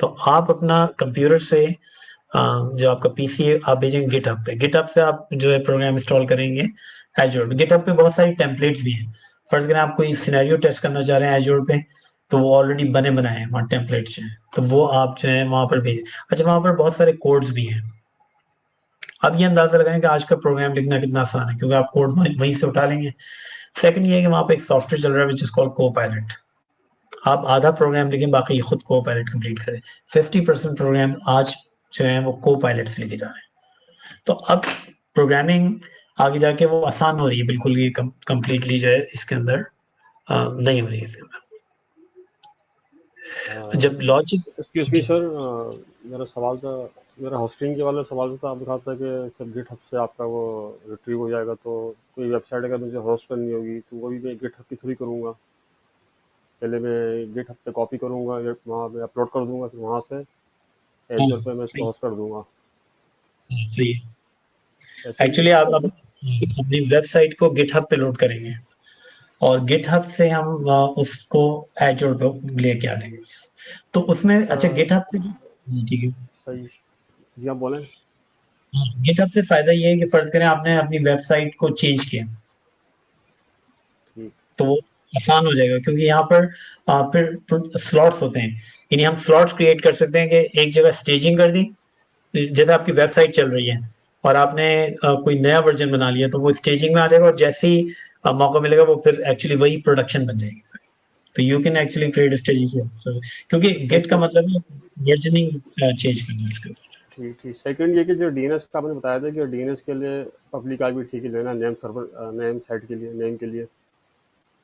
तो आप अपना कंप्यूटर से जो आपका पीसी है आप भेजेंगे गिटहब पे, गिटहब से आप जो है प्रोग्राम इंस्टॉल करेंगे एजूर। गिटहब पे बहुत सारी टेम्पलेट्स भी हैं, फर्ज करें आप कोई सिनेरियो टेस्ट करना चाह रहे हैं एजूर पे, तो वो ऑलरेडी बने बनाए हैं वहाँ टेम्पलेट्स हैं, तो वो आप जो है वहां पर भेजें। अच्छा, वहां पर बहुत सारे कोड्स भी हैं। अब ये अंदाजा लगाएं कि आज का प्रोग्राम लिखना कितना आसान है, क्योंकि आप कोड वहीं से उठा लेंगे। सेकंड ये है कि वहां पे एक सॉफ्टवेयर चल रहा है विच इज कॉल्ड कोपायलट। आप आधा प्रोग्राम लिखें, बाकी खुद कोपायलट कंप्लीट करें। 50% प्रोग्राम आज जो है वो कोपायलट से लिखे जा रहे हैं। तो अब प्रोग्रामिंग आगे जाके वो आसान हो रही है बिल्कुल, ये कंप्लीटली जो है इसके अंदर नहीं हो रही है इसके अंदर। जब लॉजिक, एक्सक्यूज मी सर, मेरा सवाल था, मेरा होस्टिंग के वाला सवाल था। आप दिखा था कि सर गिटहब से आपका वो रिट्रीव हो जाएगा, तो कोई वेबसाइट अगर मुझे होस्ट करनी होगी तो वो भी मैं गिटहब के थ्रू ही करूँगा। पहले मैं गिटहब पे कॉपी करूँगा, वहाँ पे अपलोड कर दूंगा, फिर वहाँ से एजूर पे मैं इसको होस्ट कर दूंगा। सही है। ऐसे ही एक्चुअली आप अपनी वेबसाइट को गिटहब पे लोड करेंगे और गिटहब से हम उसको एजूर पे लेके आ जाएंगे। तो उसमें अच्छा गिटहब से, ठीक है सही, जी आप बोलें। गिटहब से फायदा ये है कि फर्ज करें आपने अपनी वेबसाइट को चेंज किया, ठीक, तो वो आसान हो जाएगा, क्योंकि यहाँ पर फिर स्लॉट्स होते हैं, यानी हम स्लॉट्स क्रिएट कर सकते हैं कि एक जगह स्टेजिंग कर दी, जैसे आपकी वेबसाइट चल रही है और आपने कोई नया वर्जन बना लिया तो वो स्टेजिंग में आ जाएगा, और जैसे ही मौका मिलेगा वो फिर एक्चुअली वही प्रोडक्शन बन जाएगी। तो you can actually create staging, क्योंकि गिट का मतलब है वर्जनिंग चेंज करना इसके ऊपर। ठीक ठीक। सेकंड ये कि जो डीएनएस का आपने बताया था कि डीएनएस के लिए पब्लिक आईपी ठीक ही लेना, नेम सर्वर, नेम साइट के लिए, नेम के लिए,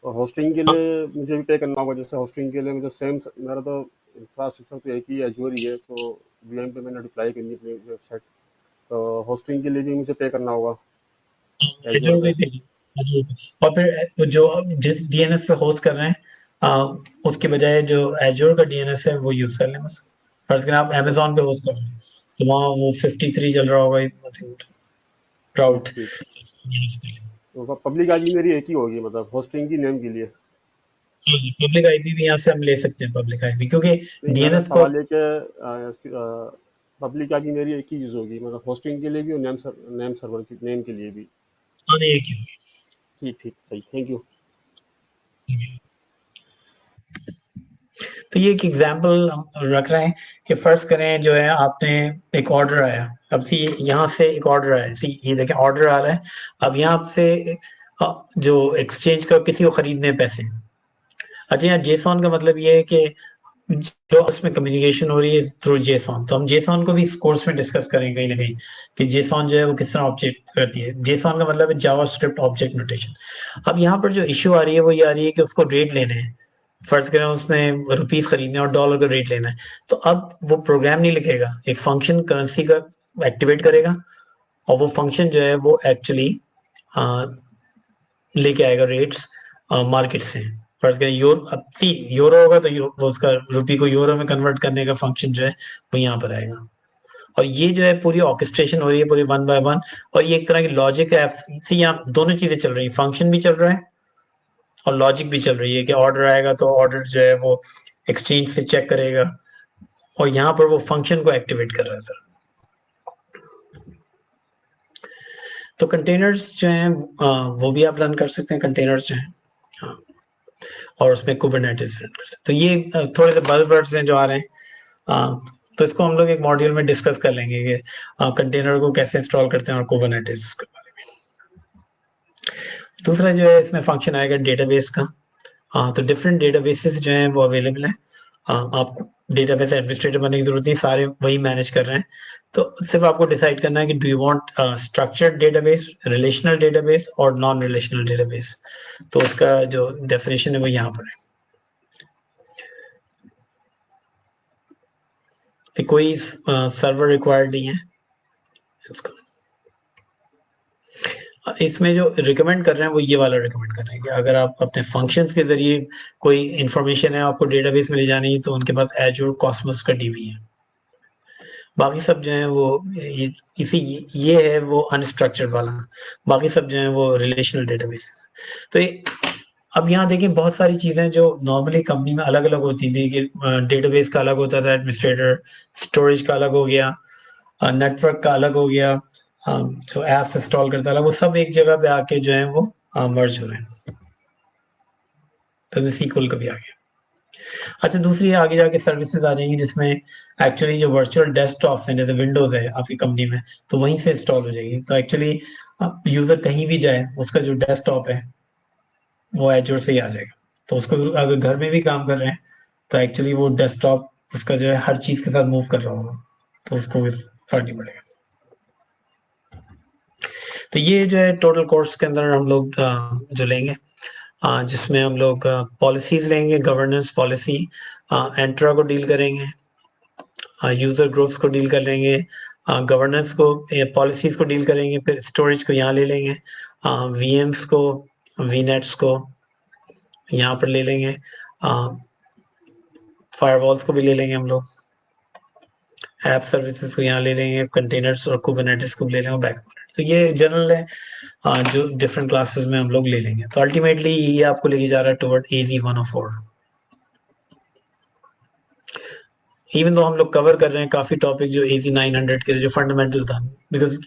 और होस्टिंग के लिए मुझे भी पे करना होगा। जैसे होस्टिंग के लिए मुझे सेम, मेरा तो इंफ्रास्ट्रक्चर तो एक ही एजूर ही है, तो वीएम पे मैंने डिप्लॉय करनी है अपनी वेबसाइट, तो होस्टिंग के लिए भी मुझे पे करना होगा एजूर एजूर पे, और फिर जो जिस डीएनएस पे होस्ट कर रहे हैं उसके बजाय जो एजूर का डीएनएस है वो यूज कर लें बस। फर्ज करें आप अमेज़न पे होस्ट कर रहे हैं तो वहाँ वो 53 चल रहा होगा, आई थिंक क्राउड। तो पब्लिक आईपी मेरी एक ही होगी, मतलब होस्टिंग की नेम के लिए। पब्लिक आईपी भी यहाँ से हम ले सकते हैं, पब्लिक आईपी, क्योंकि नहीं, मेरा डीएनएस को सवाल है कि पब्लिक आईपी मेरी एक ही यूज होगी, मतलब होस्टिंग के लिए भी और नेम सर्वर की नेम के लिए भी। आने एक ही होगी। ठीक ठीक, सही, थैंक यू। तो ये एक एग्जांपल हम रख रहे हैं कि फर्ज करें जो है आपने एक ऑर्डर आया, अब सी यहाँ से एक ऑर्डर आया, सी ये देखें ऑर्डर आ रहा है, अब यहाँ आपसे जो एक्सचेंज का किसी को खरीदने हैं पैसे। अच्छा, यहाँ जेसॉन का मतलब ये है कि जो उसमें कम्युनिकेशन हो रही है थ्रू जेसॉन, तो हम जेसॉन को भी इस कोर्स में डिस्कस करेंगे कहीं ना कहीं कि जेसॉन जो है वो किस तरह ऑब्जेक्ट करती है। जेसॉन का मतलब है जावास्क्रिप्ट ऑब्जेक्ट नोटेशन। अब यहाँ पर जो इश्यू आ रही है वो ये आ रही है कि उसको रेट लेने हैं, फर्ज करें उसने रुपीस खरीदने और डॉलर का रेट लेना है, तो अब वो प्रोग्राम नहीं लिखेगा, एक फंक्शन करेंसी का एक्टिवेट करेगा और वो फंक्शन जो है वो एक्चुअली लेके आएगा रेट्स मार्केट से। फर्ज करें यूरो होगा तो वो उसका रुपी को यूरो में कन्वर्ट करने का फंक्शन जो है वो यहाँ पर आएगा, और ये जो है पूरी ऑर्केस्ट्रेशन हो रही है पूरी 1 by 1, और ये एक तरह की लॉजिक है। यहाँ दोनों चीजें चल रही है, फंक्शन भी चल रहा है और लॉजिक भी चल रही है कि ऑर्डर आएगा तो ऑर्डर जो है वो एक्सचेंज से चेक करेगा और यहाँ पर वो फंक्शन को एक्टिवेट कर रहा है सर। तो कंटेनर्स जो हैं वो भी आप रन कर सकते हैं, कंटेनर्स जो हैं, हाँ, और उसमें कुबरनेटिस रन कर सकते हैं। तो ये थोड़े से बज़वर्ड्स हैं जो आ रहे हैं, तो इसको हम लोग एक मॉड्यूल में डिस्कस कर लेंगे कि कंटेनर को कैसे इंस्टॉल करते हैं और कुबरनेटिस के बारे में। दूसरा जो है इसमें फंक्शन आएगा डेटाबेस का। तो डिफरेंट डेटाबेसेस जो हैं वो अवेलेबल हैं। आपको डेटाबेस एडमिनिस्ट्रेटर बनने की जरूरत नहीं, सारे वही मैनेज कर रहे हैं। तो सिर्फ आपको डिसाइड करना है कि do you want structured database, relational database और नॉन रिलेशनल डेटाबेस। तो उसका जो डेफिनेशन है वो यहाँ पर है। तो कोई सर्वर रिक्वायर्ड नहीं है इसका। इसमें जो रिकमेंड कर रहे हैं वो ये वाला रिकमेंड कर रहे हैं कि अगर आप अपने फंक्शंस के जरिए कोई इंफॉर्मेशन है आपको डेटाबेस में ले जानी है तो उनके पास एजूर कॉस्मोस का डीबी है। बाकी सब जो है वो ये है वो अनस्ट्रक्चर्ड वाला, बाकी सब जो है वो रिलेशनल डेटाबेस। तो अब यहाँ देखिए बहुत सारी चीजें जो नॉर्मली कंपनी में अलग अलग होती थी कि डेटाबेस का अलग होता था एडमिनिस्ट्रेटर, स्टोरेज का अलग हो गया, नेटवर्क का अलग हो गया, जो एप्स इंस्टॉल करता है वो सब एक जगह पे आके जो है वो मर्ज हो रहे हैं। तो सीक्वल का भी आ गया। अच्छा, दूसरी आगे जाके सर्विसेज आ जाएंगी जिसमें एक्चुअली जो वर्चुअल डेस्कटॉप्स हैं जैसे विंडोज है आपकी कंपनी में तो वहीं से इंस्टॉल हो जाएगी। तो एक्चुअली यूजर कहीं भी जाए उसका जो डेस्कटॉप है वो एजूर से ही आ जाएगा। तो उसको अगर घर में भी काम कर रहे हैं तो एक्चुअली वो डेस्कटॉप उसका जो है हर चीज के साथ मूव कर रहा होगा, तो उसको भी फर्क नहीं पड़ेगा। तो ये जो है टोटल कोर्स के अंदर हम लोग जो लेंगे, जिसमें हम लोग पॉलिसीज लेंगे, गवर्नेंस पॉलिसी, एंट्रा को डील करेंगे, यूजर ग्रुप्स को डील कर लेंगे, गवर्नेंस को, पॉलिसीज को डील करेंगे, फिर स्टोरेज को यहाँ ले लेंगे, वीएम्स को, वीनेट्स को यहाँ पर ले लेंगे, फायरवॉल्स को भी ले लेंगे हम लोग, ऐप सर्विसेज को यहाँ ले लेंगे, कंटेनर्स और कुबरनेटिस को भी ले लेंगे, बैकबोन। तो ये जनरल है जो डिफरेंट क्लासेस में हम लोग ले लेंगे। तो अल्टीमेटली ये आपको लेके जा रहा है टुवर्ड AZ 104। इवन दो हम लोग कवर कर रहे हैं काफी टॉपिक जो AZ 900 के जो फंडामेंटल था, बिकॉज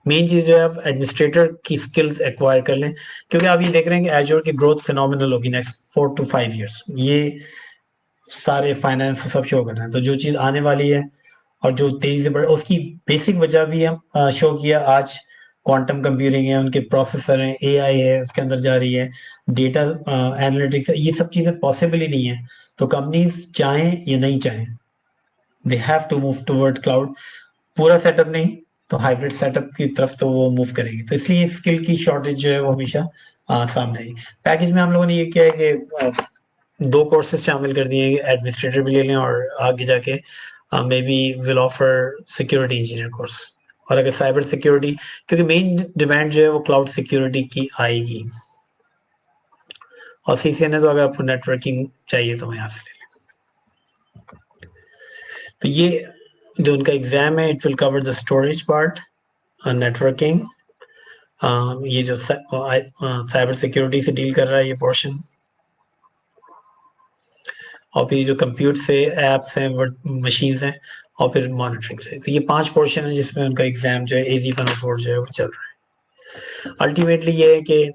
मेन चीज जो है आप एडमिनिस्ट्रेटर की स्किल्स एक्वायर कर लें, क्योंकि आप ये देख रहे हैं कि एजूर की ग्रोथ फिनोमिनल होगी नेक्स्ट 4 to 5 years। ये सारे फाइनेंस सब शो कर रहे हैं। तो जो चीज आने वाली है और जो तेजी से बढ़े उसकी बेसिक वजह भी हम शो किया आज। क्वांटम कंप्यूटिंग है, उनके प्रोसेसर हैं, AI है उसके अंदर जा रही है, डेटा एनालिटिक्स, ये सब चीजें पॉसिबल ही नहीं है। तो कंपनीज चाहें या नहीं चाहें they have to move toward cloud. पूरा सेटअप नहीं तो हाइब्रिड सेटअप की तरफ तो वो मूव करेंगे। तो इसलिए स्किल की शॉर्टेज जो है वो हमेशा सामने आई। पैकेज में हम लोगों ने ये किया है कि 2 कोर्सेज शामिल कर दिए हैं, एडमिनिस्ट्रेटर भी ले लें और आगे जाके may be will offer security engineer course. और अगर साइबर सिक्योरिटी, क्योंकि मेन डिमांड जो है वो क्लाउड सिक्योरिटी की आएगी, और CCNA तो अगर आपको नेटवर्किंग चाहिए तो यहाँ से ले लें। तो ये जो उनका एग्जाम है it will cover the storage part, networking, ये जो साइबर सिक्योरिटी से डील कर रहा है ये पोर्शन, और फिर जो कंप्यूटर से एप्स हैं, मशीन्स हैं, और फिर मॉनिटरिंग से। तो ये 5 पोर्शन है जिसमें उनका एग्जाम जो है AZ 104 जो है वो चल रहा है। अल्टीमेटली ये है कि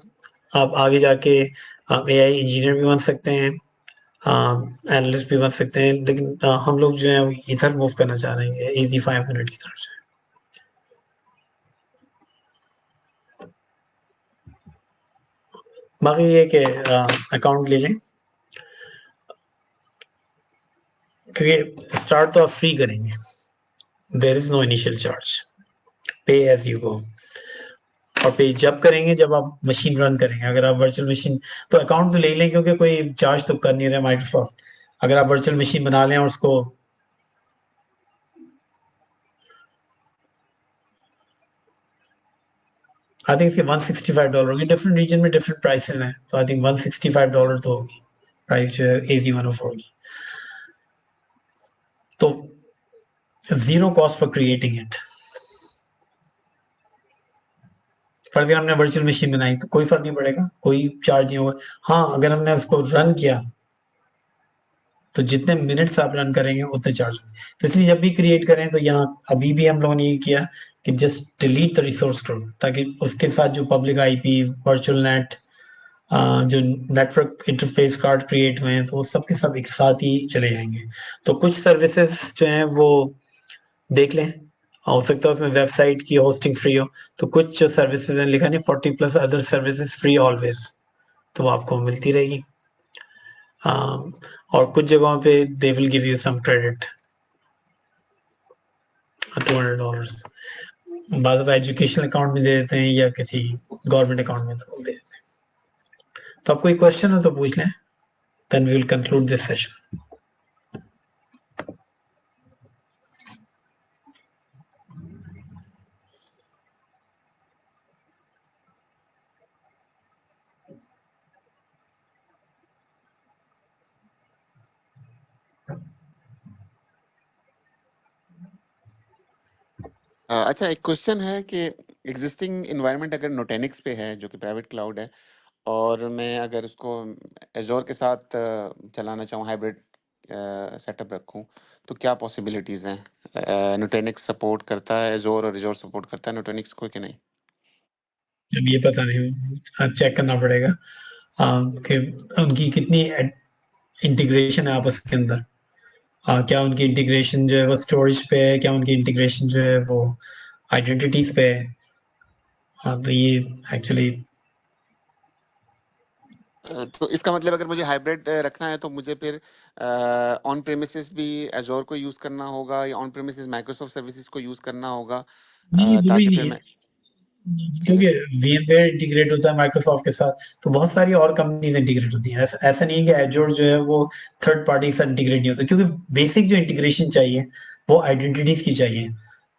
आप आगे जाके AI इंजीनियर भी बन सकते हैं, एनालिस्ट भी बन सकते हैं, लेकिन हम लोग जो है इधर मूव करना चाह रहे हैं AZ 500 की तरफ से। बाकी ये कि अकाउंट ले लें, क्योंकि स्टार्ट तो आप फ्री करेंगे, there is no initial charge, pay as you go. और पे जब करेंगे जब आप मशीन रन करेंगे। अगर आप वर्चुअल मशीन, तो अकाउंट तो ले लें क्योंकि कोई चार्ज तो कर नहीं रहा माइक्रोसॉफ्ट। अगर आप वर्चुअल मशीन बना लें और उसको आई थिंक इसके $165 होगी। डिफरेंट रीजन में डिफरेंट प्राइसेस हैं, तो आई थिंक $165 तो होगी प्राइस जो है AZ 104 की। तो zero cost for creating it. फर्ज अगर हमने वर्चुअल मशीन बनाई तो कोई फर्क नहीं पड़ेगा, कोई चार्ज नहीं होगा। हाँ, अगर हमने उसको रन किया तो जितने मिनट्स आप रन करेंगे उतने चार्ज होंगे। तो इसलिए जब भी क्रिएट करें तो यहाँ अभी भी हम लोगों ने ये किया कि just delete the resource group, ताकि उसके साथ जो पब्लिक आईपी, वर्चुअल नेट, जो नेटवर्क इंटरफेस कार्ड क्रिएट हुए हैं, तो वो सब के सब एक साथ ही चले जाएंगे। तो कुछ सर्विसेज जो हैं वो देख लें, हो सकता है उसमें वेबसाइट की होस्टिंग फ्री हो, तो कुछ जो सर्विसेज हैं लिखा नहीं 40+ अदर सर्विसेज फ्री ऑलवेज, तो वो आपको मिलती रहेगी। और कुछ जगहों पे they will give you some credit, $200 बाद में एजुकेशनल अकाउंट में दे देते हैं या किसी गवर्नमेंट अकाउंट में तो दे देते हैं। तो आपको कोई क्वेश्चन हो तो पूछ लें, then we will conclude this session. अच्छा, एक क्वेश्चन है कि एग्जिस्टिंग इन्वायरमेंट अगर नोटेनिक्स पे है जो कि प्राइवेट क्लाउड है, और मैं अगर उसको एजोर के साथ चलाना चाहूँ, हाइब्रिड सेटअप रखूँ, तो क्या पॉसिबिलिटीज हैं? नोटेनिक्स सपोर्ट करता है एजोर, और एजोर सपोर्ट करता है नोटेनिक्स को कि नहीं? अब ये पता नहीं, चेक करना पड़ेगा कि उनकी कितनी इंटीग्रेशन है आपस के अंदर। क्या उनकी इंटीग्रेशन जो है वो स्टोरेज पे है, क्या उनकी इंटीग्रेशन जो है वो आइडेंटिटीज पे है। तो ये एक्चुअली तो इसका मतलब अगर मुझे हाइब्रिड रखना है तो मुझे फिर ऑन प्रेमिसेस भी एजोर को यूज करना होगा, या ऑन प्रेमिसेस माइक्रोसॉफ्ट सर्विसेज को यूज करना होगा, नहीं, जरूरी ताकि नहीं फिर है, मैं क्योंकि VMware इंटीग्रेट होता है माइक्रोसॉफ्ट के साथ, तो बहुत सारी और कंपनीज इंटीग्रेट होती हैं। ऐसा नहीं है कि एजोर जो है वो थर्ड पार्टी के साथ इंटीग्रेट नहीं होता, क्योंकि बेसिक जो इंटीग्रेशन चाहिए वो आइडेंटिटीज की चाहिए।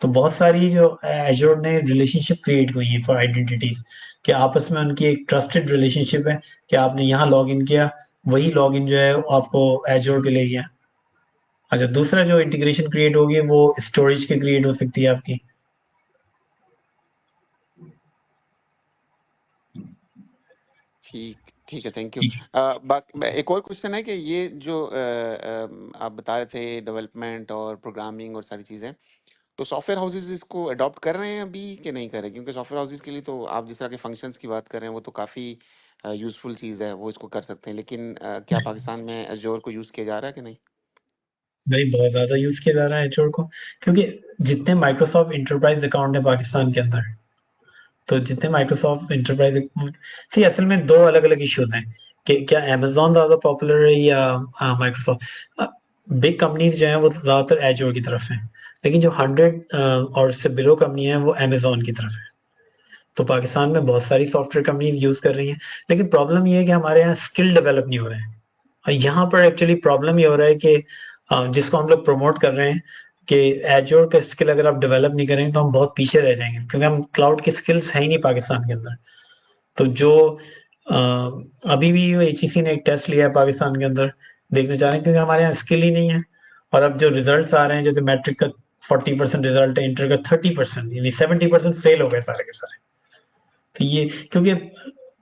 तो बहुत सारी जो एजोर ने रिलेशनशिप क्रिएट हुई है फॉर आइडेंटिटीज, कि आपस में उनकी एक ट्रस्टेड रिलेशनशिप है कि आपने यहाँ लॉग इन किया, वही लॉग इन जो है आपको एजोर पे ले गया। अच्छा, दूसरा जो इंटीग्रेशन क्रिएट होगी वो स्टोरेज के क्रिएट हो सकती है आपकी। ठीक ठीक है, थैंक यू। ठीक है। एक और क्वेश्चन है कि ये जो आप बता रहे थे डेवलपमेंट और प्रोग्रामिंग और सारी चीज़ें, तो सॉफ्टवेयर हाउसेज इसको अडॉप्ट कर रहे हैं अभी कि नहीं कर रहे? क्योंकि सॉफ्टवेयर हाउसेज के लिए तो आप जिस तरह के फंक्शंस की बात कर रहे हैं वो तो काफ़ी यूजफुल चीज़ है, वो इसको कर सकते हैं, लेकिन क्या पाकिस्तान में एजोर को यूज़ किया जा रहा है कि नहीं? नहीं, बहुत ज़्यादा यूज़ किया जा रहा है एजोर को, क्योंकि जितने माइक्रोसॉफ्ट एंटरप्राइज अकाउंट है पाकिस्तान के अंदर, तो जितने माइक्रोसॉफ्ट एंटरप्राइज सी असल में दो अलग-अलग इश्यूज हैं कि क्या अमेज़न ज़्यादा पॉपुलर है या माइक्रोसॉफ्ट। बिग कंपनीज जो हैं वो ज़्यादातर एजोर की तरफ हैं, लेकिन जो 100 और उससे बिलो कंपनी है वो अमेज़न की तरफ है। तो पाकिस्तान में बहुत सारी सॉफ्टवेयर कंपनीज यूज़ कर रही हैं, लेकिन प्रॉब्लम ये है कि हमारे यहाँ स्किल डेवलप नहीं हो रहे हैं। और यहाँ पर एक्चुअली प्रॉब्लम ये हो रहा है कि जिसको हम लोग प्रमोट कर रहे हैं कि एजोर का स्किल अगर आप डेवलप नहीं करेंगे तो हम बहुत पीछे रह जाएंगे, क्योंकि हम क्लाउड की स्किल्स है ही नहीं पाकिस्तान के अंदर। तो जो अभी भी HEC ने एक टेस्ट लिया है पाकिस्तान के अंदर, देखना चाह रहे हैं, क्योंकि हमारे यहाँ स्किल ही नहीं है। और अब जो रिजल्ट आ रहे हैं, जैसे मैट्रिक का 40% रिजल्ट है, इंटर का 30%, यानी 70% फेल हो गए सारे के सारे। तो ये क्योंकि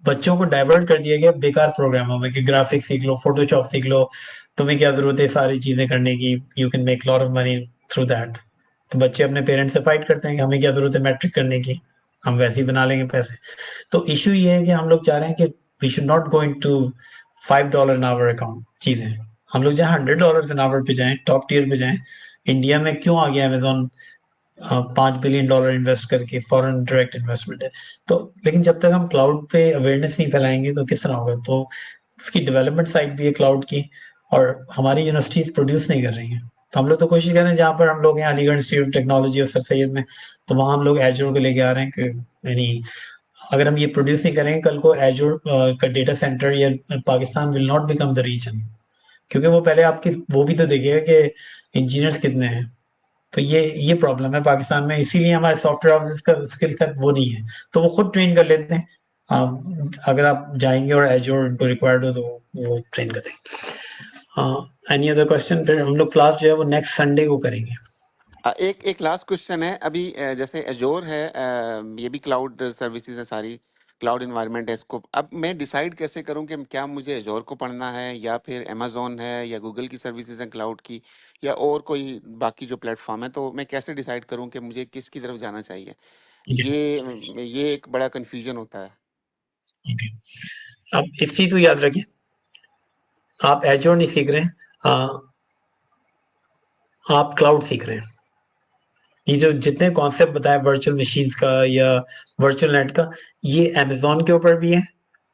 बच्चों को डाइवर्ट कर दिया गया बेकार प्रोग्रामों में कि ग्राफिक्स सीख लो, फोटोशॉप सीख लो, तुम्हें क्या जरूरत है सारी चीजें करने की, you can make lot of money through that. तो बच्चे अपने पेरेंट्स से फाइट करते हैं कि हमें क्या जरूरत है मैट्रिक करने की, हम वैसे ही बना लेंगे पैसे। तो इशू ये है कि हम लोग चाह रहे हैं कि we should not go into $5 an hour account चीजें। हम लोग जहाँ $100 एन आवर पे जाएं, टॉप टियर पे जाएं। इंडिया में क्यों आ गया अमेजोन $5 बिलियन इन्वेस्ट करके, फॉरेन डायरेक्ट इन्वेस्टमेंट है। तो लेकिन जब तक हम क्लाउड पे अवेयरनेस नहीं फैलाएंगे तो किस तरह होगा। तो उसकी डेवलपमेंट साइड भी है क्लाउड की, और हमारी यूनिवर्सिटीज प्रोड्यूस नहीं कर रही हैं। तो हम लोग तो कोशिश कर रहे हैं, जहाँ पर हम लोग हैं अलीगढ़ इंस्टीट्यूट ऑफ टेक्नोलॉजी और सर सैयद में, तो वहाँ हम लोग एजोर को लेके आ रहे हैं कि यानी अगर हम ये प्रोड्यूस नहीं करेंगे, कल को एजोर का डेटा सेंटर या Pakistan will not become the region, क्योंकि वो पहले आपकी वो भी तो देखेगा कि इंजीनियर्स कितने हैं। तो ये प्रॉब्लम है पाकिस्तान में, इसीलिए हमारे सॉफ्टवेयर हाउसेस का स्किल सेट वो नहीं है, तो वो खुद ट्रेन कर लेते हैं। अगर आप जाएंगे और एजोर उनको रिक्वायर्ड हो तो वो ट्रेन कर देंगे। Any other question? फिर हम लोग क्लास जो है वो नेक्स्ट संडे को करेंगे। एक लास्ट क्वेश्चन है अभी, जैसे एजोर है, ये भी क्लाउड सर्विसेज है सारी, क्लाउड इन्वायरमेंट है इसको, अब मैं डिसाइड कैसे करूं कि क्या मुझे एजोर को पढ़ना है या फिर अमेजोन है या गूगल की सर्विसेज हैं क्लाउड की या और कोई बाकी जो प्लेटफॉर्म है, तो मैं कैसे डिसाइड करूं कि मुझे किसकी तरफ जाना चाहिए? ये एक बड़ा कंफ्यूजन होता है। ओके, अब इस चीज को याद रखिए, आप एजोर नहीं सीख रहे हैं, आप क्लाउड सीख रहे हैं। ये जो जितने कॉन्सेप्ट बताए वर्चुअल मशीन्स का या वर्चुअल नेट का, ये अमेजोन के ऊपर भी है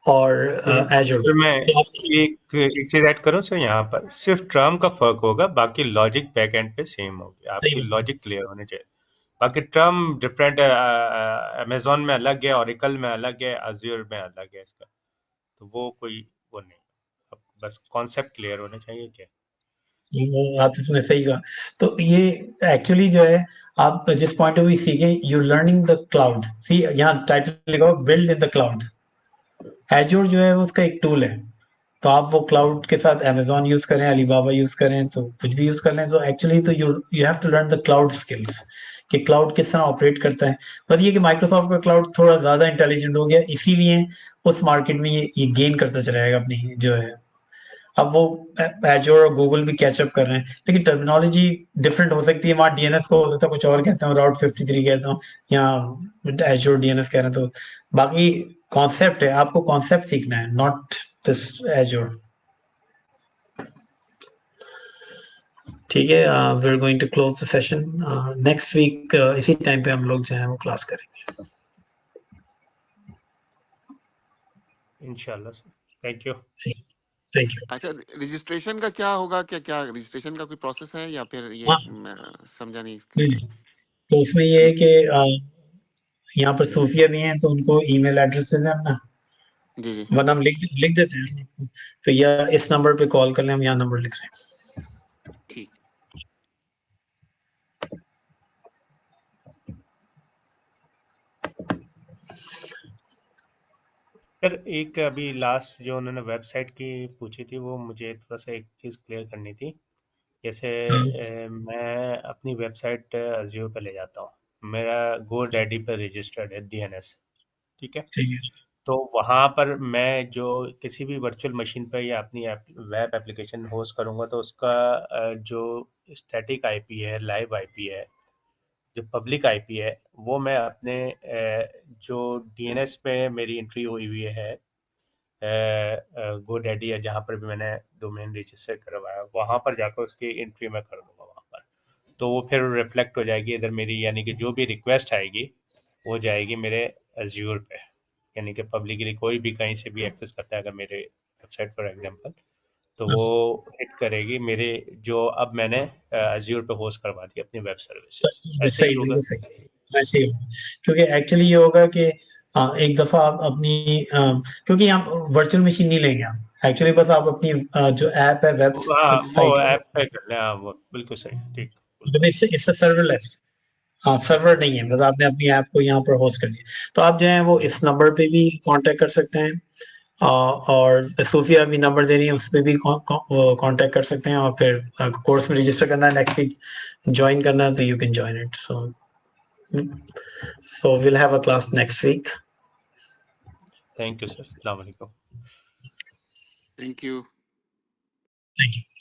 और एजोर तो मैं तो आप एक चीज ऐड करूं सर, यहाँ पर सिर्फ टर्म का फर्क होगा, बाकी लॉजिक बैक एंड पे सेम होगी, सही आपकी बात लॉजिक क्लियर होने चाहिए। बाकी टर्म डिफरेंट है, अमेजोन में अलग है, ओरेकल में अलग है, अज्योर में अलग है इसका, तो वो कोई वो नहीं, अब बस कॉन्सेप्ट क्लियर होने चाहिए क्या। वो आप इसमें सही कहा। तो ये एक्चुअली जो है, आप जिस पॉइंट ऑफ व्यू सीखे, यू लर्निंग द क्लाउड। सी यहाँ टाइटल लिखा हो बिल्ड इन द क्लाउड। एजोर जो है वो उसका एक टूल है, तो आप वो क्लाउड के साथ अमेजोन यूज करें, अलीबाबा यूज करें, तो कुछ भी यूज कर लें, तो एक्चुअली तो you you have to learn the cloud skills कि क्लाउड किस तरह ऑपरेट करता है। बस ये कि माइक्रोसॉफ्ट का क्लाउड थोड़ा ज्यादा इंटेलिजेंट हो गया, इसीलिए उस मार्केट में ये गेन करता चला जाएगा अपनी जो है। अब वो एजोर और गूगल भी कैचअप कर रहे हैं, लेकिन टर्मिनोलॉजी डिफरेंट हो सकती है। वहाँ डीएनएस को हो सकता है कुछ और कहते हैं, राउट 53 कहता हूँ, यहाँ एजोर डीएनएस कह रहे हैं। तो बाकी कॉन्सेप्ट है, आपको कॉन्सेप्ट सीखना है, नॉट दिस एजोर। ठीक है, we are going to close the session. Next week इसी टाइम पे हम लोग जो है वो क्लास करेंगे। इंशाल्लाह sir, thank you. Thank you. अच्छा, रजिस्ट्रेशन का क्या होगा? क्या क्या रजिस्ट्रेशन का कोई प्रोसेस है या फिर ये हाँ, मैं समझा नहीं नहीं, क्लियर। नहीं, तो उसमें ये है कि यहाँ पर सूफिया भी हैं, तो उनको ईमेल एड्रेस दे दें अपना, जी जी वरना हम लिख देते हैं आपको। तो या इस नंबर पे कॉल कर लें, हम यहाँ नंबर लिख रहे हैं। ठीक। सर एक अभी लास्ट जो उन्होंने वेबसाइट की पूछी थी, वो मुझे थोड़ा सा एक चीज़ क्लियर करनी थी। जैसे मैं अपनी वेबसाइट अजियो पे ले जाता हूँ, मेरा गो डैडी पर रजिस्टर्ड है डीएनएस, ठीक है। ठीक है, तो वहाँ पर मैं जो किसी भी वर्चुअल मशीन पर या अपनी वेब एप्लीकेशन होस्ट करूँगा, तो उसका जो स्टैटिक आईपी है, लाइव आईपी है, जो पब्लिक आईपी है, वो मैं अपने जो डीएनएस पे मेरी एंट्री हुई हुई है गोडैडी या जहाँ पर भी मैंने डोमेन रजिस्टर करवाया, वहाँ पर जाकर उसकी एंट्री मैं कर दूंगा वहाँ पर, तो वो फिर रिफ्लेक्ट हो जाएगी इधर मेरी, यानी कि जो भी रिक्वेस्ट आएगी वो जाएगी मेरे अज्यूर पे, यानी कि पब्लिकली कोई भी कहीं से भी एक्सेस करता है अगर मेरे वेबसाइट फॉर एग्जांपल, तो वो हिट करेगी मेरे जो अब मैंने अज्यूर पे होस्ट करवा दी अपनी वेब सर्विसेज। ऐसे ही सही, होगा। बिल्कुल सही, वैसे ही होगा। क्योंकि एक्चुअली ये होगा कि एक दफा आप अपनी क्योंकि यहाँ वर्चुअल मशीन नहीं लेंगे आप, एक्चुअली बस आप अपनी जो ऐप है, हाँ, वो वेबसाइट, ऐप पे कर लें, हाँ वो बिल्कुल सही, ठीक। इट्स सर्वरलेस, हाँ सर्वर नहीं है, बस आपने अपनी ऐप को यहाँ पर होस्ट कर दिया। तो आप जो है वो इस नंबर पे भी कांटेक्ट कर सकते हैं, और सूफिया भी नंबर दे रही है, उस पर भी कांटेक्ट कर सकते हैं। और फिर कोर्स में रजिस्टर करना है, नेक्स्ट वीक ज्वाइन करना है, तो you can join it. So we'll have a class next week. Thank you sir, अस्सलाम वालेकुम। Thank you. Thank you.